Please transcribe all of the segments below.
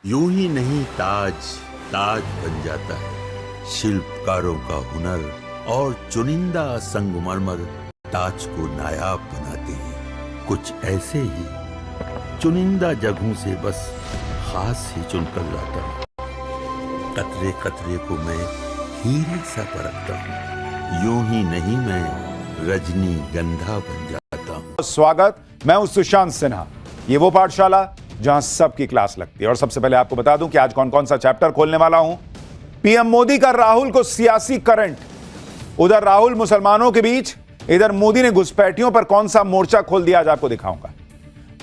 यूं ही नहीं ताज ताज बन जाता है। शिल्पकारों का हुनर और चुनिंदा संगमरमर ताज को नायाब बनाते हैं। कुछ ऐसे ही चुनिंदा जगहों से बस खास ही चुनकर लाता हूँ। कतरे कतरे को मैं हीरे सा परखता हूँ। यूं ही नहीं मैं रजनीगंधा बन जाता हूँ। स्वागत, मैं हूं सुशांत सिन्हा। ये वो पाठशाला जहां सबकी क्लास लगती है। और सबसे पहले आपको बता दूं कि आज कौन कौन सा चैप्टर खोलने वाला हूं। पीएम मोदी का राहुल को सियासी करंट। उधर राहुल मुसलमानों के बीच, इधर मोदी ने घुसपैठियों पर कौन सा मोर्चा खोल दिया, आज आपको दिखाऊंगा।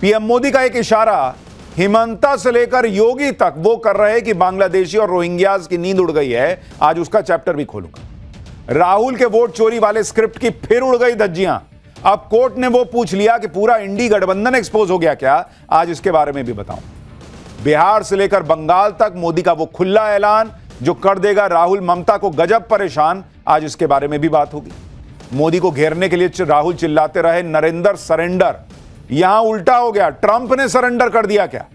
पीएम मोदी का एक इशारा हिमंता से लेकर योगी तक वो कर रहे हैं कि बांग्लादेशी और रोहिंग्याज की नींद उड़ गई है। आज उसका चैप्टर भी खोलूंगा। राहुल के वोट चोरी वाले स्क्रिप्ट की फिर उड़ गई धज्जियां। अब कोर्ट ने वो पूछ लिया कि पूरा इंडी गठबंधन एक्सपोज हो गया क्या। आज इसके बारे में भी बताऊं। बिहार से लेकर बंगाल तक मोदी का वो खुला ऐलान जो कर देगा राहुल ममता को गजब परेशान। आज इसके बारे में भी बात होगी। मोदी को घेरने के लिए राहुल चिल्लाते रहे नरेंद्र सरेंडर। यहां उल्टा हो गया, ट्रंप ने सरेंडर कर दिया क्या।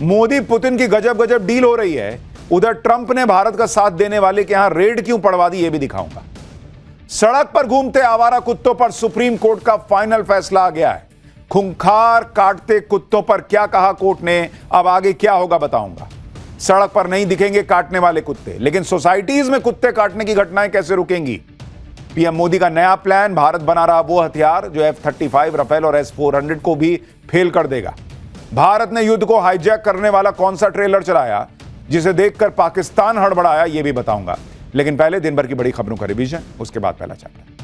मोदी पुतिन की गजब गजब डील हो रही है। उधर ट्रंप ने भारत का साथ देने वाले के यहां रेड क्यों पड़वा दी, यह भी दिखाऊंगा। सड़क पर घूमते आवारा कुत्तों पर सुप्रीम कोर्ट का फाइनल फैसला आ गया है। खूंखार काटते कुत्तों पर क्या कहा कोर्ट ने, अब आगे क्या होगा बताऊंगा। सड़क पर नहीं दिखेंगे काटने वाले कुत्ते, लेकिन सोसाइटीज में कुत्ते काटने की घटनाएं कैसे रुकेंगी। पीएम मोदी का नया प्लान, भारत बना रहा वो हथियार जो F-35, राफेल और S-400 को भी फेल कर देगा। भारत ने युद्ध को हाईजैक करने वाला कौन सा ट्रेलर चलाया जिसे देखकर पाकिस्तान हड़बड़ाया, यह भी बताऊंगा। लेकिन पहले दिन भर की बड़ी खबरों का रिवीजन, उसके बाद पहला चैप्टर।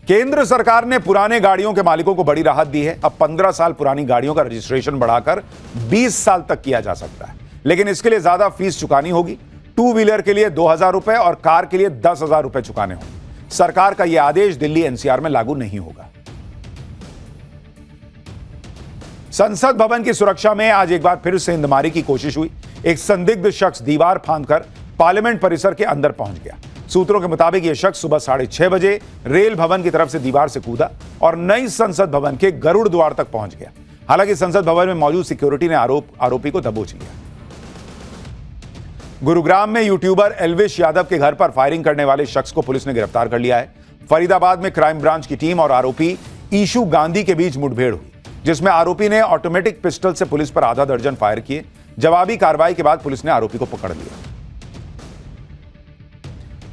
केंद्र सरकार ने पुराने गाड़ियों के मालिकों को बड़ी राहत दी है। अब 15 साल पुरानी गाड़ियों का रजिस्ट्रेशन बढ़ाकर 20 साल तक किया जा सकता है, लेकिन इसके लिए ज्यादा फीस चुकानी होगी। 2 व्हीलर के लिए 2,000 रुपए और कार के लिए 10,000 रुपए चुकाने होंगे। सरकार का यह आदेश दिल्ली एनसीआर में लागू नहीं होगा। संसद भवन की सुरक्षा में आज एक बार फिर सेंधमारी की कोशिश हुई। एक संदिग्ध शख्स दीवार फांदकर पार्लियामेंट परिसर के अंदर पहुंच गया। सूत्रों के मुताबिक यह शख्स सुबह 6:30 बजे रेल भवन की तरफ से दीवार से कूदा और नई संसद भवन के गरुड़ द्वार तक पहुंच गया। हालांकि संसद भवन में मौजूद सिक्योरिटी ने आरोपी को दबोच लिया। गुरुग्राम में यूट्यूबर एल्विश यादव के घर पर फायरिंग करने वाले शख्स को पुलिस ने गिरफ्तार कर लिया है। फरीदाबाद में क्राइम ब्रांच की टीम और आरोपी ईशू गांधी के बीच मुठभेड़ हुई, जिसमें आरोपी ने ऑटोमेटिक पिस्टल से पुलिस पर आधा दर्जन फायर किए। जवाबी कार्रवाई के बाद पुलिस ने आरोपी को पकड़ लिया।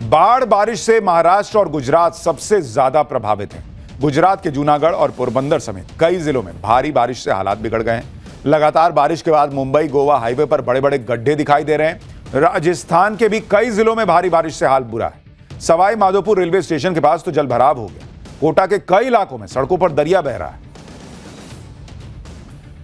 बाढ़ बारिश से महाराष्ट्र और गुजरात सबसे ज्यादा प्रभावित हैं। गुजरात के जूनागढ़ और पोरबंदर समेत कई जिलों में भारी बारिश से हालात बिगड़ गए हैं। लगातार बारिश के बाद मुंबई गोवा हाईवे पर बड़े बड़े गड्ढे दिखाई दे रहे हैं। राजस्थान के भी कई जिलों में भारी बारिश से हाल बुरा है। सवाई माधोपुर रेलवे स्टेशन के पास तो जलभराव हो गया। कोटा के कई इलाकों में सड़कों पर दरिया बह रहा है।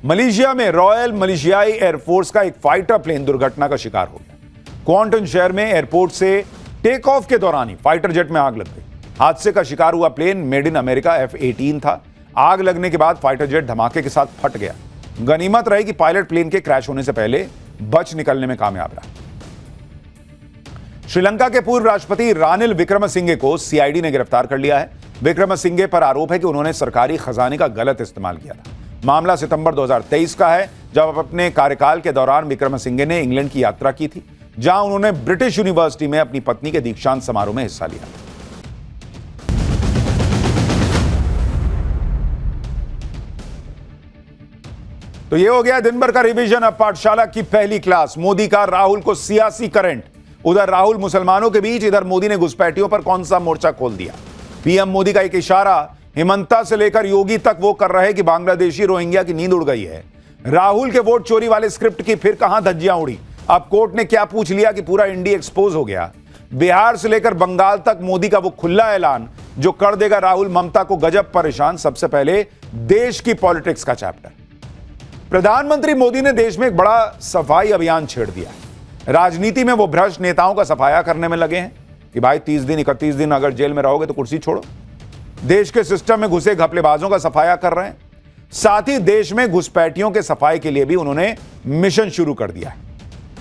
मलेशिया में रॉयल मलेशियाई एयरफोर्स का एक फाइटर प्लेन दुर्घटना का शिकार हो गया। क्वांटन शहर में एयरपोर्ट से टेक ऑफ के दौरान ही फाइटर जेट में आग लग गई। हादसे का शिकार हुआ plane made in America F-18 था। आग लगने के बाद फाइटर जेट धमाके के साथ फट गया। गनीमत रही कि पायलट प्लेन के क्रैश होने से पहले बच निकलने में कामयाब रहा। श्रीलंका के पूर्व राष्ट्रपति रानिल विक्रमसिंघे को सीआईडी ने गिरफ्तार कर लिया है। विक्रमसिंघे पर आरोप है कि उन्होंने सरकारी खजाने का गलत इस्तेमाल किया था। मामला सितंबर 2023 का है, जब अपने कार्यकाल के दौरान विक्रमसिंघे ने इंग्लैंड की यात्रा की थी, जहां उन्होंने ब्रिटिश यूनिवर्सिटी में अपनी पत्नी के दीक्षांत समारोह में हिस्सा लिया। तो यह हो गया दिन भर का रिवीजन। अब पाठशाला की पहली क्लास। मोदी का राहुल को सियासी करंट। उधर राहुल मुसलमानों के बीच, इधर मोदी ने घुसपैठियों पर कौन सा मोर्चा खोल दिया। पीएम मोदी का एक इशारा हिमंता से लेकर योगी तक वो कर रहे हैं कि बांग्लादेशी रोहिंग्या की नींद उड़ गई है। राहुल के वोट चोरी वाले स्क्रिप्ट की फिर कहां धज्जियां उड़ी। अब कोर्ट ने क्या पूछ लिया कि पूरा इंडी एक्सपोज हो गया। बिहार से लेकर बंगाल तक मोदी का वो खुला ऐलान जो कर देगा राहुल ममता को गजब परेशान। सबसे पहले देश की पॉलिटिक्स का चैप्टर। प्रधानमंत्री मोदी ने देश में एक बड़ा सफाई अभियान छेड़ दिया। राजनीति में वो भ्रष्ट नेताओं का सफाया करने में लगे हैं कि भाई 30 दिन 31 दिन अगर जेल में रहोगे तो कुर्सी छोड़ो। देश के सिस्टम में घुसे घपलेबाजों का सफाया कर रहे हैं। साथ ही देश में घुसपैठियों के सफाई के लिए भी उन्होंने मिशन शुरू कर दिया है।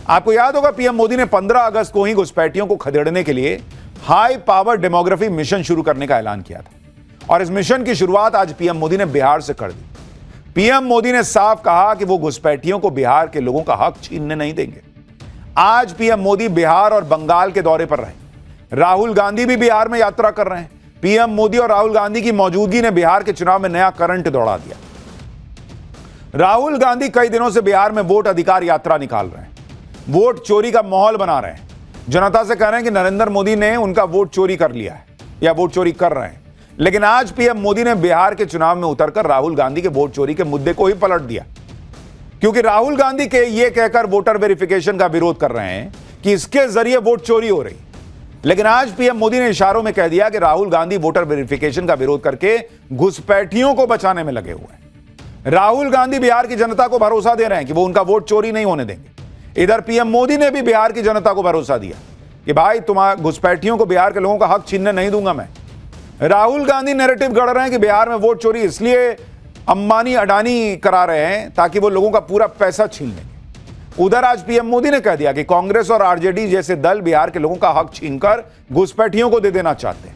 आपको याद होगा पीएम मोदी ने 15 अगस्त को ही घुसपैठियों को खदेड़ने के लिए हाई पावर डेमोग्राफी मिशन शुरू करने का ऐलान किया था। और इस मिशन की शुरुआत आज पीएम मोदी ने बिहार से कर दी। पीएम मोदी ने साफ कहा कि वो घुसपैठियों को बिहार के लोगों का हक छीनने नहीं देंगे। आज पीएम मोदी बिहार और बंगाल के दौरे पर रहे। राहुल गांधी भी बिहार में यात्रा कर रहे हैं। पीएम मोदी और राहुल गांधी की मौजूदगी ने बिहार के चुनाव में नया करंट दौड़ा दिया। राहुल गांधी कई दिनों से बिहार में वोट अधिकार यात्रा निकाल रहे हैं, वोट चोरी का माहौल बना रहे हैं, जनता से कह रहे हैं कि नरेंद्र मोदी ने उनका वोट चोरी कर लिया है या वोट चोरी कर रहे हैं। लेकिन आज पीएम मोदी ने बिहार के चुनाव में उतरकर राहुल गांधी के वोट चोरी के मुद्दे को ही पलट दिया, क्योंकि राहुल गांधी के ये कहकर वोटर वेरिफिकेशन का विरोध कर रहे हैं कि इसके जरिए वोट चोरी हो रही। लेकिन आज पीएम मोदी ने इशारों में कह दिया कि राहुल गांधी वोटर वेरिफिकेशन का विरोध करके घुसपैठियों को बचाने में लगे हुए हैं। राहुल गांधी बिहार की जनता को भरोसा दे रहे हैं कि वो उनका वोट चोरी नहीं होने देंगे। इधर पीएम मोदी ने भी बिहार की जनता को भरोसा दिया कि भाई तुम्हारे घुसपैठियों को बिहार के लोगों का हक छीनने नहीं दूंगा मैं। राहुल गांधी नैरेटिव गढ़ रहे हैं कि बिहार में वोट चोरी इसलिए अंबानी अडानी करा रहे हैं ताकि वो लोगों का पूरा पैसा छीन लेंगे। उधर आज पीएम मोदी ने कह दिया कि कांग्रेस और आरजेडी जैसे दल बिहार के लोगों का हक छीनकर घुसपैठियों को दे देना चाहते हैं।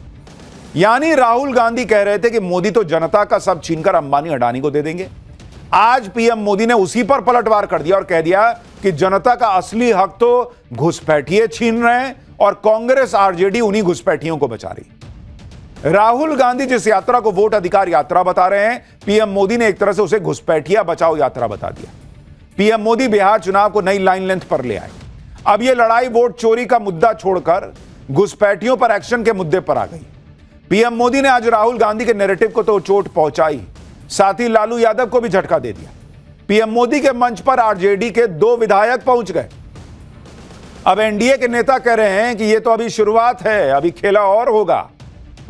यानी राहुल गांधी कह रहे थे कि मोदी तो जनता का सब छीनकर अंबानी अडानी को दे देंगे। आज पीएम मोदी ने उसी पर पलटवार कर दिया और कह दिया कि जनता का असली हक तो घुसपैठिए छीन रहे हैं और कांग्रेस आरजेडी उन्हीं घुसपैठियों को बचा रही। राहुल गांधी जिस यात्रा को वोट अधिकार यात्रा बता रहे हैं, पीएम मोदी ने एक तरह से उसे घुसपैठिया बचाओ यात्रा बता दिया। पीएम मोदी बिहार चुनाव को नई लाइन लेंथ पर ले आए। अब यह लड़ाई वोट चोरी का मुद्दा छोड़कर घुसपैठियों पर एक्शन के मुद्दे पर आ गई। पीएम मोदी ने आज राहुल गांधी के नैरेटिव को तो चोट पहुंचाई, साथ ही लालू यादव को भी झटका दे दिया। पीएम मोदी के मंच पर आरजेडी के 2 विधायक पहुंच गए। अब एनडीए के नेता कह रहे हैं कि यह तो अभी शुरुआत है, अभी खेला और होगा।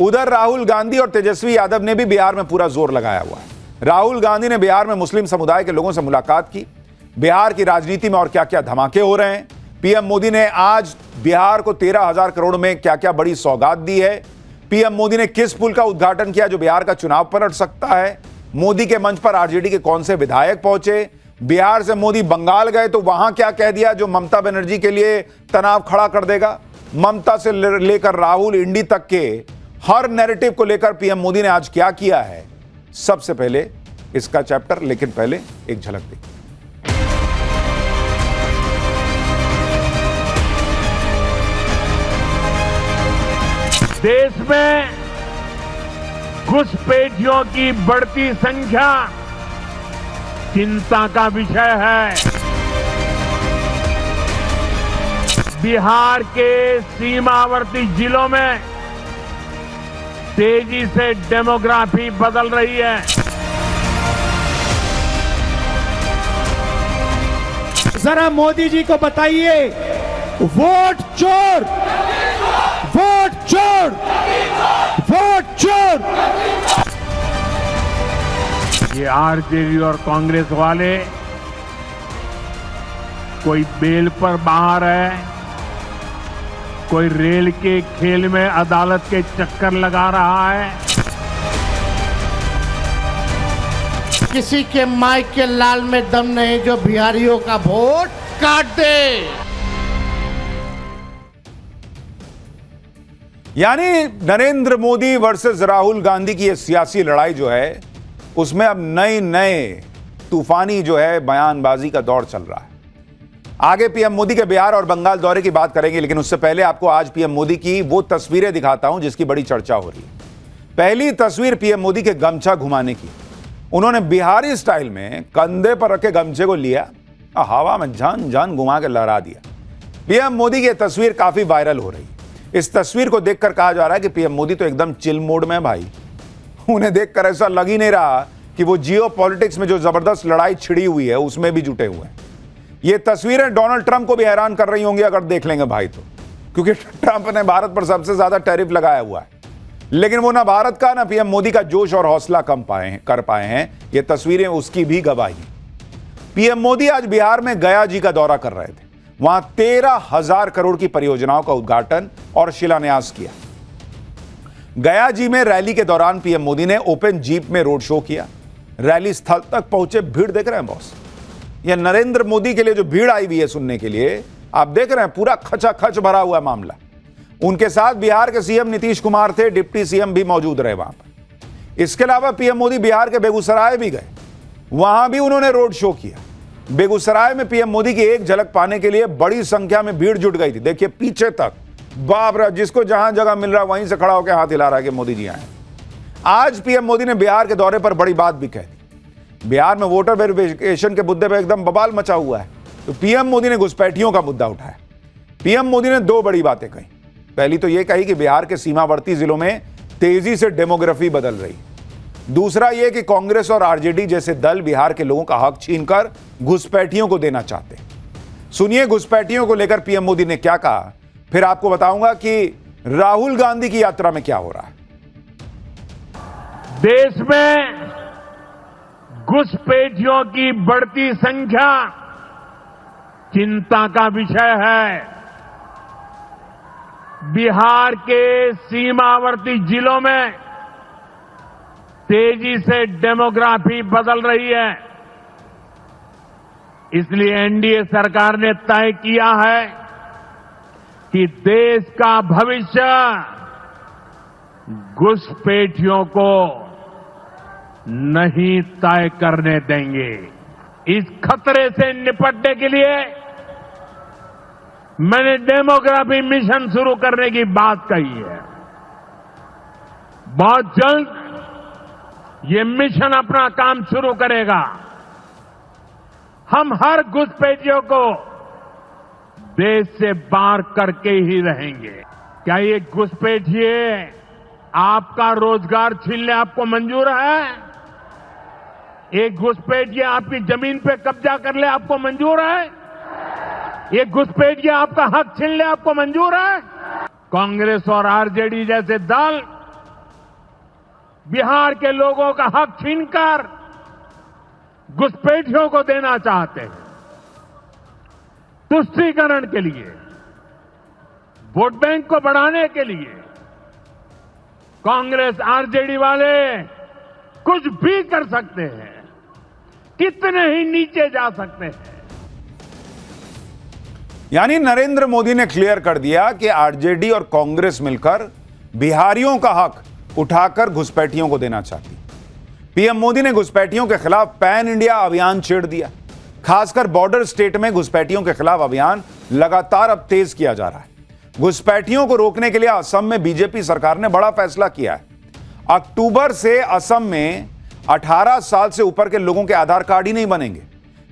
उधर राहुल गांधी और तेजस्वी यादव ने भी बिहार में पूरा जोर लगाया हुआ है। राहुल गांधी ने बिहार में मुस्लिम समुदाय के लोगों से मुलाकात की। बिहार की राजनीति में और क्या क्या धमाके हो रहे हैं। पीएम मोदी ने आज बिहार को 13,000 करोड़ में क्या क्या बड़ी सौगात दी है। पीएम मोदी ने किस पुल का उद्घाटन किया जो बिहार का चुनाव पलट सकता है। मोदी के मंच पर आरजेडी के कौन से विधायक पहुंचे। बिहार से मोदी बंगाल गए तो वहां क्या कह दिया जो ममता बनर्जी के लिए तनाव खड़ा कर देगा। ममता से लेकर राहुल इंडी तक के हर नैरेटिव को लेकर पीएम मोदी ने आज क्या किया है, सबसे पहले इसका चैप्टर। लेकिन पहले एक झलक देखिए। देश में घुसपैठियों की बढ़ती संख्या चिंता का विषय है। बिहार के सीमावर्ती जिलों में तेजी से डेमोग्राफी बदल रही है। जरा मोदी जी को बताइए, वोट चोर, वोट चोर, वोट चोर। ये आरजेडी और कांग्रेस वाले कोई बेल पर बाहर है, कोई रेल के खेल में अदालत के चक्कर लगा रहा है। किसी के माइक के लाल में दम नहीं जो बिहारियों का वोट काट दे। यानी नरेंद्र मोदी वर्सेस राहुल गांधी की यह सियासी लड़ाई जो है उसमें अब नए तूफानी जो है बयानबाजी का दौर चल रहा है। आगे पीएम मोदी के बिहार और बंगाल दौरे की बात करेंगे, लेकिन उससे पहले आपको आज पीएम मोदी की वो तस्वीरें दिखाता हूं जिसकी बड़ी चर्चा हो रही है। पहली तस्वीर पीएम मोदी के गमछा घुमाने की। उन्होंने बिहारी स्टाइल में कंधे पर रखे गमछे को लिया, हवा में झन घुमा के लहरा दिया। पीएम मोदी की तस्वीर काफी वायरल हो रही है। इस तस्वीर को देखकर कहा जा रहा है कि पीएम मोदी तो एकदम चिल मोड में है भाई। उन्हें देखकर ऐसा लग ही नहीं रहा कि वो जियो पॉलिटिक्स में जो जबरदस्त लड़ाई छिड़ी हुई है उसमें भी जुटे हुए हैं। ये तस्वीरें डोनाल्ड ट्रंप को भी हैरान कर रही होंगी अगर देख लेंगे भाई तो, क्योंकि ट्रंप ने भारत पर सबसे ज्यादा टैरिफ लगाया हुआ है, लेकिन वो ना भारत का ना पीएम मोदी का जोश और हौसला कर पाए हैं। ये तस्वीरें उसकी भी गवाही। पीएम मोदी आज बिहार में गया जी का दौरा कर रहे थे। वहां 13,000 करोड़ की परियोजनाओं का उद्घाटन और शिलान्यास किया। गया जी में रैली के दौरान पीएम मोदी ने ओपन जीप में रोड शो किया। रैली स्थल तक पहुंचे, भीड़ देख रहे हैं बॉस। यह नरेंद्र मोदी के लिए जो भीड़ आई हुई है सुनने के लिए, आप देख रहे हैं पूरा खचाखच भरा हुआ मामला। उनके साथ बिहार के सीएम नीतीश कुमार थे, डिप्टी सीएम भी मौजूद रहे वहां पर। इसके अलावा पीएम मोदी बिहार के बेगूसराय भी गए, वहां भी उन्होंने रोड शो किया। बेगूसराय में पीएम मोदी की एक झलक पाने के लिए बड़ी संख्या में भीड़ जुट गई थी। देखिए पीछे तक, बाप रे, जिसको जहां जगह मिल रहा वहीं से खड़ा होकर हाथ हिला रहा है कि मोदी जी आए। आज पीएम मोदी ने बिहार के दौरे पर बड़ी बात भी कह दी। बिहार में वोटर वेरिफिकेशन के मुद्दे पर एकदम बवाल मचा हुआ है, तो पीएम मोदी ने घुसपैठियों का मुद्दा उठाया। पीएम मोदी ने दो बड़ी बातें कही। पहली तो यह कही कि बिहार के सीमावर्ती जिलों में तेजी से डेमोग्राफी बदल रही। दूसरा यह कि कांग्रेस और आरजेडी जैसे दल बिहार के लोगों का हक छीनकर घुसपैठियों को देना चाहते हैं। सुनिए घुसपैठियों को लेकर पीएम मोदी ने क्या कहा, फिर आपको बताऊंगा कि राहुल गांधी की यात्रा में क्या हो रहा है। देश में घुसपैठियों की बढ़ती संख्या चिंता का विषय है। बिहार के सीमावर्ती जिलों में तेजी से डेमोग्राफी बदल रही है। इसलिए एनडीए सरकार ने तय किया है कि देश का भविष्य घुसपैठियों को नहीं तय करने देंगे। इस खतरे से निपटने के लिए मैंने डेमोग्राफी मिशन शुरू करने की बात कही है। बहुत जल्द ये मिशन अपना काम शुरू करेगा। हम हर घुसपैठियों को देश से बाहर करके ही रहेंगे। क्या ये घुसपैठिए आपका रोजगार छीनने आपको मंजूर है? एक घुसपैठिए आपकी जमीन पे कब्जा कर ले आपको मंजूर है? एक घुसपैठिए आपका हक छीन ले आपको मंजूर है? कांग्रेस और आरजेडी जैसे दल बिहार के लोगों का हक छीनकर घुसपैठियों को देना चाहते हैं। तुष्टीकरण के लिए, वोट बैंक को बढ़ाने के लिए कांग्रेस आरजेडी वाले कुछ भी कर सकते हैं, कितने ही नीचे जा सकते हैं। यानी नरेंद्र मोदी ने क्लियर कर दिया कि आरजेडी और कांग्रेस मिलकर बिहारियों का हक उठाकर घुसपैठियों को देना चाहती। पीएम मोदी ने घुसपैठियों के खिलाफ पैन इंडिया अभियान छेड़ दिया। खासकर बॉर्डर स्टेट में घुसपैठियों के खिलाफ अभियान लगातार अब तेज किया जा रहा है। घुसपैठियों को रोकने के लिए असम में बीजेपी सरकार ने बड़ा फैसला किया है। अक्टूबर से असम में 18 साल से ऊपर के लोगों के आधार कार्ड ही नहीं बनेंगे।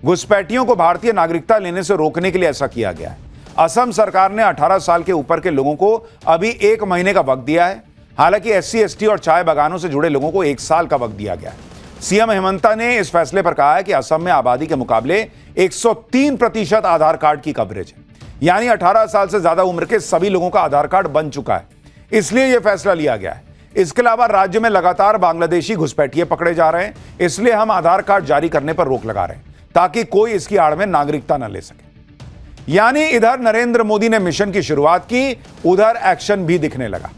घुसपैठियों को भारतीय नागरिकता लेने से रोकने के लिए ऐसा किया गया है। असम सरकार ने 18 साल के ऊपर के लोगों को अभी 1 महीने का वक्त दिया है। हालांकि एससी, एसटी और चाय बागानों से जुड़े लोगों को 1 साल का वक्त दिया गया है। सीएम हेमंता ने इस फैसले पर कहा है कि असम में आबादी के मुकाबले 103% आधार कार्ड की कवरेज है। यानी 18 साल से ज्यादा उम्र के सभी लोगों का आधार कार्ड बन चुका है, इसलिए यह फैसला लिया गया है। इसके अलावा राज्य में लगातार बांग्लादेशी घुसपैठिए पकड़े जा रहे हैं, इसलिए हम आधार कार्ड जारी करने पर रोक लगा रहे हैं ताकि कोई इसकी आड़ में नागरिकता न ले सके। यानी इधर नरेंद्र मोदी ने मिशन की शुरुआत की, उधर एक्शन भी दिखने लगा।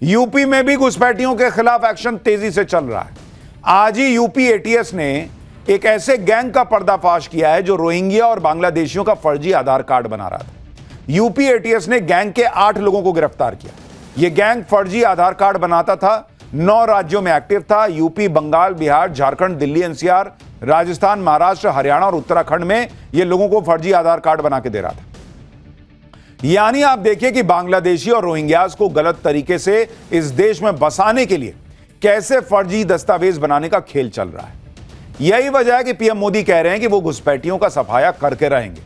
यूपी में भी घुसपैठियों के खिलाफ एक्शन तेजी से चल रहा है। आज ही यूपी एटीएस ने एक ऐसे गैंग का पर्दाफाश किया है जो रोहिंग्या और बांग्लादेशियों का फर्जी आधार कार्ड बना रहा था। यूपी एटीएस ने गैंग के 8 लोगों को गिरफ्तार किया। यह गैंग फर्जी आधार कार्ड बनाता था, 9 राज्यों में एक्टिव था। यूपी, बंगाल, बिहार, झारखंड, दिल्ली एनसीआर, राजस्थान, महाराष्ट्र, हरियाणा और उत्तराखंड में यह लोगों को फर्जी आधार कार्ड बना के दे रहा था। यानी आप देखिए कि बांग्लादेशी और रोहिंग्यास को गलत तरीके से इस देश में बसाने के लिए कैसे फर्जी दस्तावेज बनाने का खेल चल रहा है। यही वजह है कि पीएम मोदी कह रहे हैं कि वो घुसपैठियों का सफाया करके रहेंगे,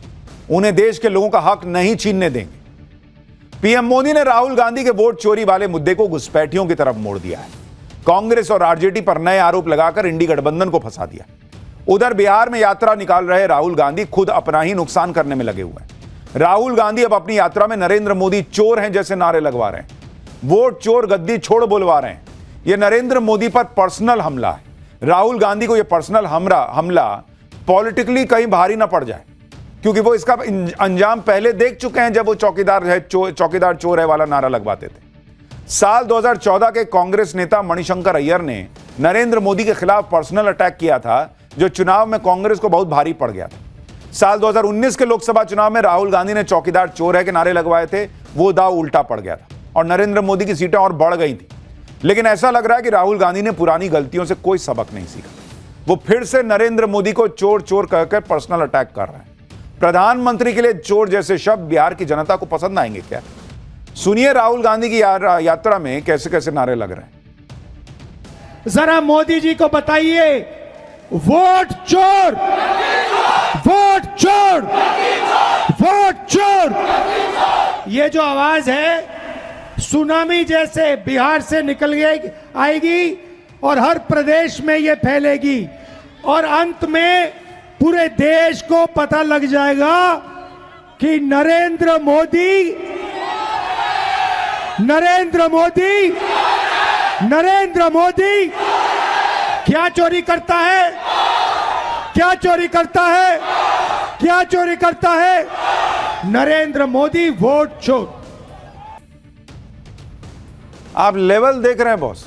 उन्हें देश के लोगों का हक नहीं छीनने देंगे। पीएम मोदी ने राहुल गांधी के वोट चोरी वाले मुद्दे को घुसपैठियों की तरफ मोड़ दिया है। कांग्रेस और आरजेडी पर नए आरोप लगाकर इंडी गठबंधन को फंसा दिया। उधर बिहार में यात्रा निकाल रहे राहुल गांधी खुद अपना ही नुकसान करने में लगे हुए हैं। राहुल गांधी अब अपनी यात्रा में नरेंद्र मोदी चोर हैं जैसे नारे लगवा रहे हैं, वोट चोर गद्दी छोड़ बोलवा रहे हैं। यह नरेंद्र मोदी पर पर्सनल हमला है। राहुल गांधी को यह पर्सनल हमला पॉलिटिकली कहीं भारी ना पड़ जाए, क्योंकि वो इसका अंजाम पहले देख चुके हैं जब वो चौकीदार चोर है वाला नारा लगवाते थे। साल 2014 के कांग्रेस नेता मणिशंकर अय्यर ने नरेंद्र मोदी के खिलाफ पर्सनल अटैक किया था, जो चुनाव में कांग्रेस को बहुत भारी पड़ गया था। साल 2019 के लोकसभा चुनाव में राहुल गांधी ने चौकीदार चोर है के नारे लगवाए थे, वो दाव उल्टा पड़ गया था और नरेंद्र मोदी की सीटें और बढ़ गई थी। लेकिन ऐसा लग रहा है कि राहुल गांधी ने पुरानी गलतियों से कोई सबक नहीं सीखा। वो फिर से नरेंद्र मोदी को चोर चोर कहकर पर्सनल अटैक कर रहे हैं। प्रधानमंत्री के लिए चोर जैसे शब्द बिहार की जनता को पसंद आएंगे क्या? सुनिए राहुल गांधी की यात्रा में कैसे कैसे नारे लग रहे हैं। जरा मोदी जी को बताइए, वोट चोर, वोट चोर, वोट चोर। ये जो आवाज है सुनामी जैसे बिहार से निकल आएगी और हर प्रदेश में ये फैलेगी और अंत में पूरे देश को पता लग जाएगा कि नरेंद्र मोदी क्या चोरी करता है, क्या चोरी करता है, क्या चोरी करता है? नरेंद्र मोदी वोट चोर। आप लेवल देख रहे हैं बॉस।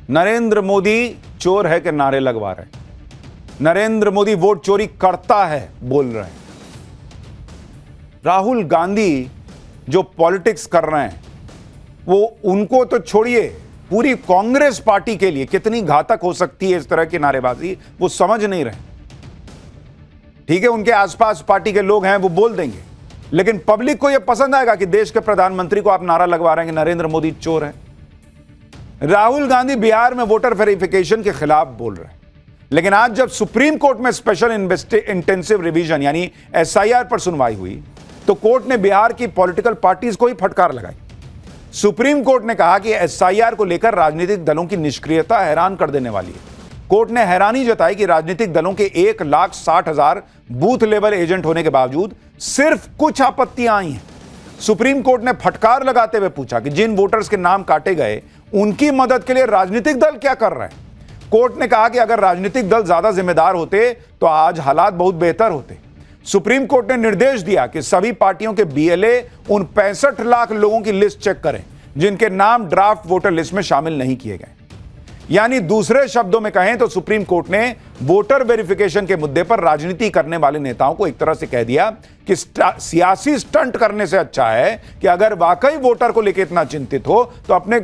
नरेंद्र मोदी चोर है कि नारे लगवा रहे हैं। नरेंद्र मोदी वोट चोरी करता है बोल रहे हैं। राहुल गांधी जो पॉलिटिक्स कर रहे हैं वो उनको तो छोड़िए, पूरी कांग्रेस पार्टी के लिए कितनी घातक हो सकती है इस तरह की नारेबाजी, वो समझ नहीं रहे। ठीक है, उनके आसपास पार्टी के लोग हैं वो बोल देंगे, लेकिन पब्लिक को यह पसंद आएगा कि देश के प्रधानमंत्री को आप नारा लगवा रहे हैं कि नरेंद्र मोदी चोर है। राहुल गांधी बिहार में वोटर वेरिफिकेशन के खिलाफ बोल रहे हैं, लेकिन आज जब सुप्रीम कोर्ट में स्पेशल इंटेंसिव रिवीजन यानी एसआईआर पर सुनवाई हुई तो कोर्ट ने बिहार की पॉलिटिकल पार्टीज को ही फटकार लगाई। सुप्रीम कोर्ट ने कहा कि एसआईआर को लेकर राजनीतिक दलों की निष्क्रियता हैरान कर देने वाली है। कोर्ट ने हैरानी जताई कि राजनीतिक दलों के 1,60,000 बूथ लेवल एजेंट होने के बावजूद सिर्फ कुछ आपत्तियां आई हैं। सुप्रीम कोर्ट ने फटकार लगाते हुए पूछा कि जिन वोटर्स के नाम काटे गए उनकी मदद के लिए राजनीतिक दल क्या कर रहे हैं। कोर्ट ने कहा कि अगर राजनीतिक दल ज्यादा जिम्मेदार होते तो आज हालात बहुत बेहतर होते। सुप्रीम कोर्ट ने निर्देश दिया कि सभी पार्टियों के बीएलए उन 65 लाख लोगों की लिस्ट चेक करें जिनके नाम ड्राफ्ट वोटर लिस्ट में शामिल नहीं किए गए। यानी दूसरे शब्दों में कहें तो सुप्रीम कोर्ट ने वोटर वेरिफिकेशन के मुद्दे पर राजनीति करने वाले नेताओं को एक तरह से कह दिया कि सियासी स्टंट करने से अच्छा है कि अगर वाकई वोटर को लेकर इतना चिंतित हो तो अपने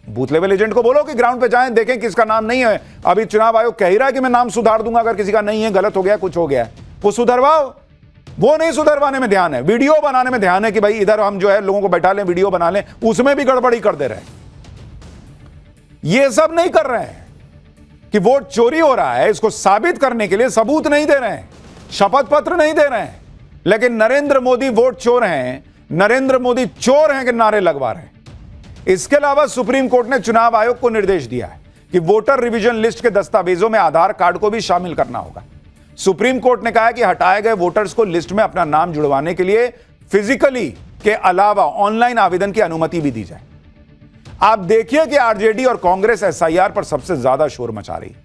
बूथ लेवल एजेंट को बोलो कि ग्राउंड पे जाएं, देखें किसका नाम नहीं है। अभी चुनाव आयोग कह ही रहा है कि मैं नाम सुधार दूंगा अगर किसी का नहीं है, गलत हो गया, कुछ हो गया, वो सुधरवाओ। वो नहीं सुधरवाने में ध्यान है, वीडियो बनाने में ध्यान है कि भाई इधर हम जो है लोगों को बैठा लें, वीडियो बना लें, उसमें भी गड़बड़ी कर दे रहे हैं। ये सब नहीं कर रहे हैं कि वोट चोरी हो रहा है, इसको साबित करने के लिए सबूत नहीं दे रहे हैं, शपथ पत्र नहीं दे रहे हैं, लेकिन नरेंद्र मोदी वोट चोर हैं, नरेंद्र मोदी चोर हैं कि नारे लगवा रहे हैं। इसके अलावा सुप्रीम कोर्ट ने चुनाव आयोग को निर्देश दिया है कि वोटर रिवीजन लिस्ट के दस्तावेजों में आधार कार्ड को भी शामिल करना होगा। सुप्रीम कोर्ट ने कहा है कि हटाए गए वोटर्स को लिस्ट में अपना नाम जुड़वाने के लिए फिजिकली के अलावा ऑनलाइन आवेदन की अनुमति भी दी जाए। आप देखिए कि आरजेडी और कांग्रेस एसआईआर पर सबसे ज्यादा शोर मचा रही,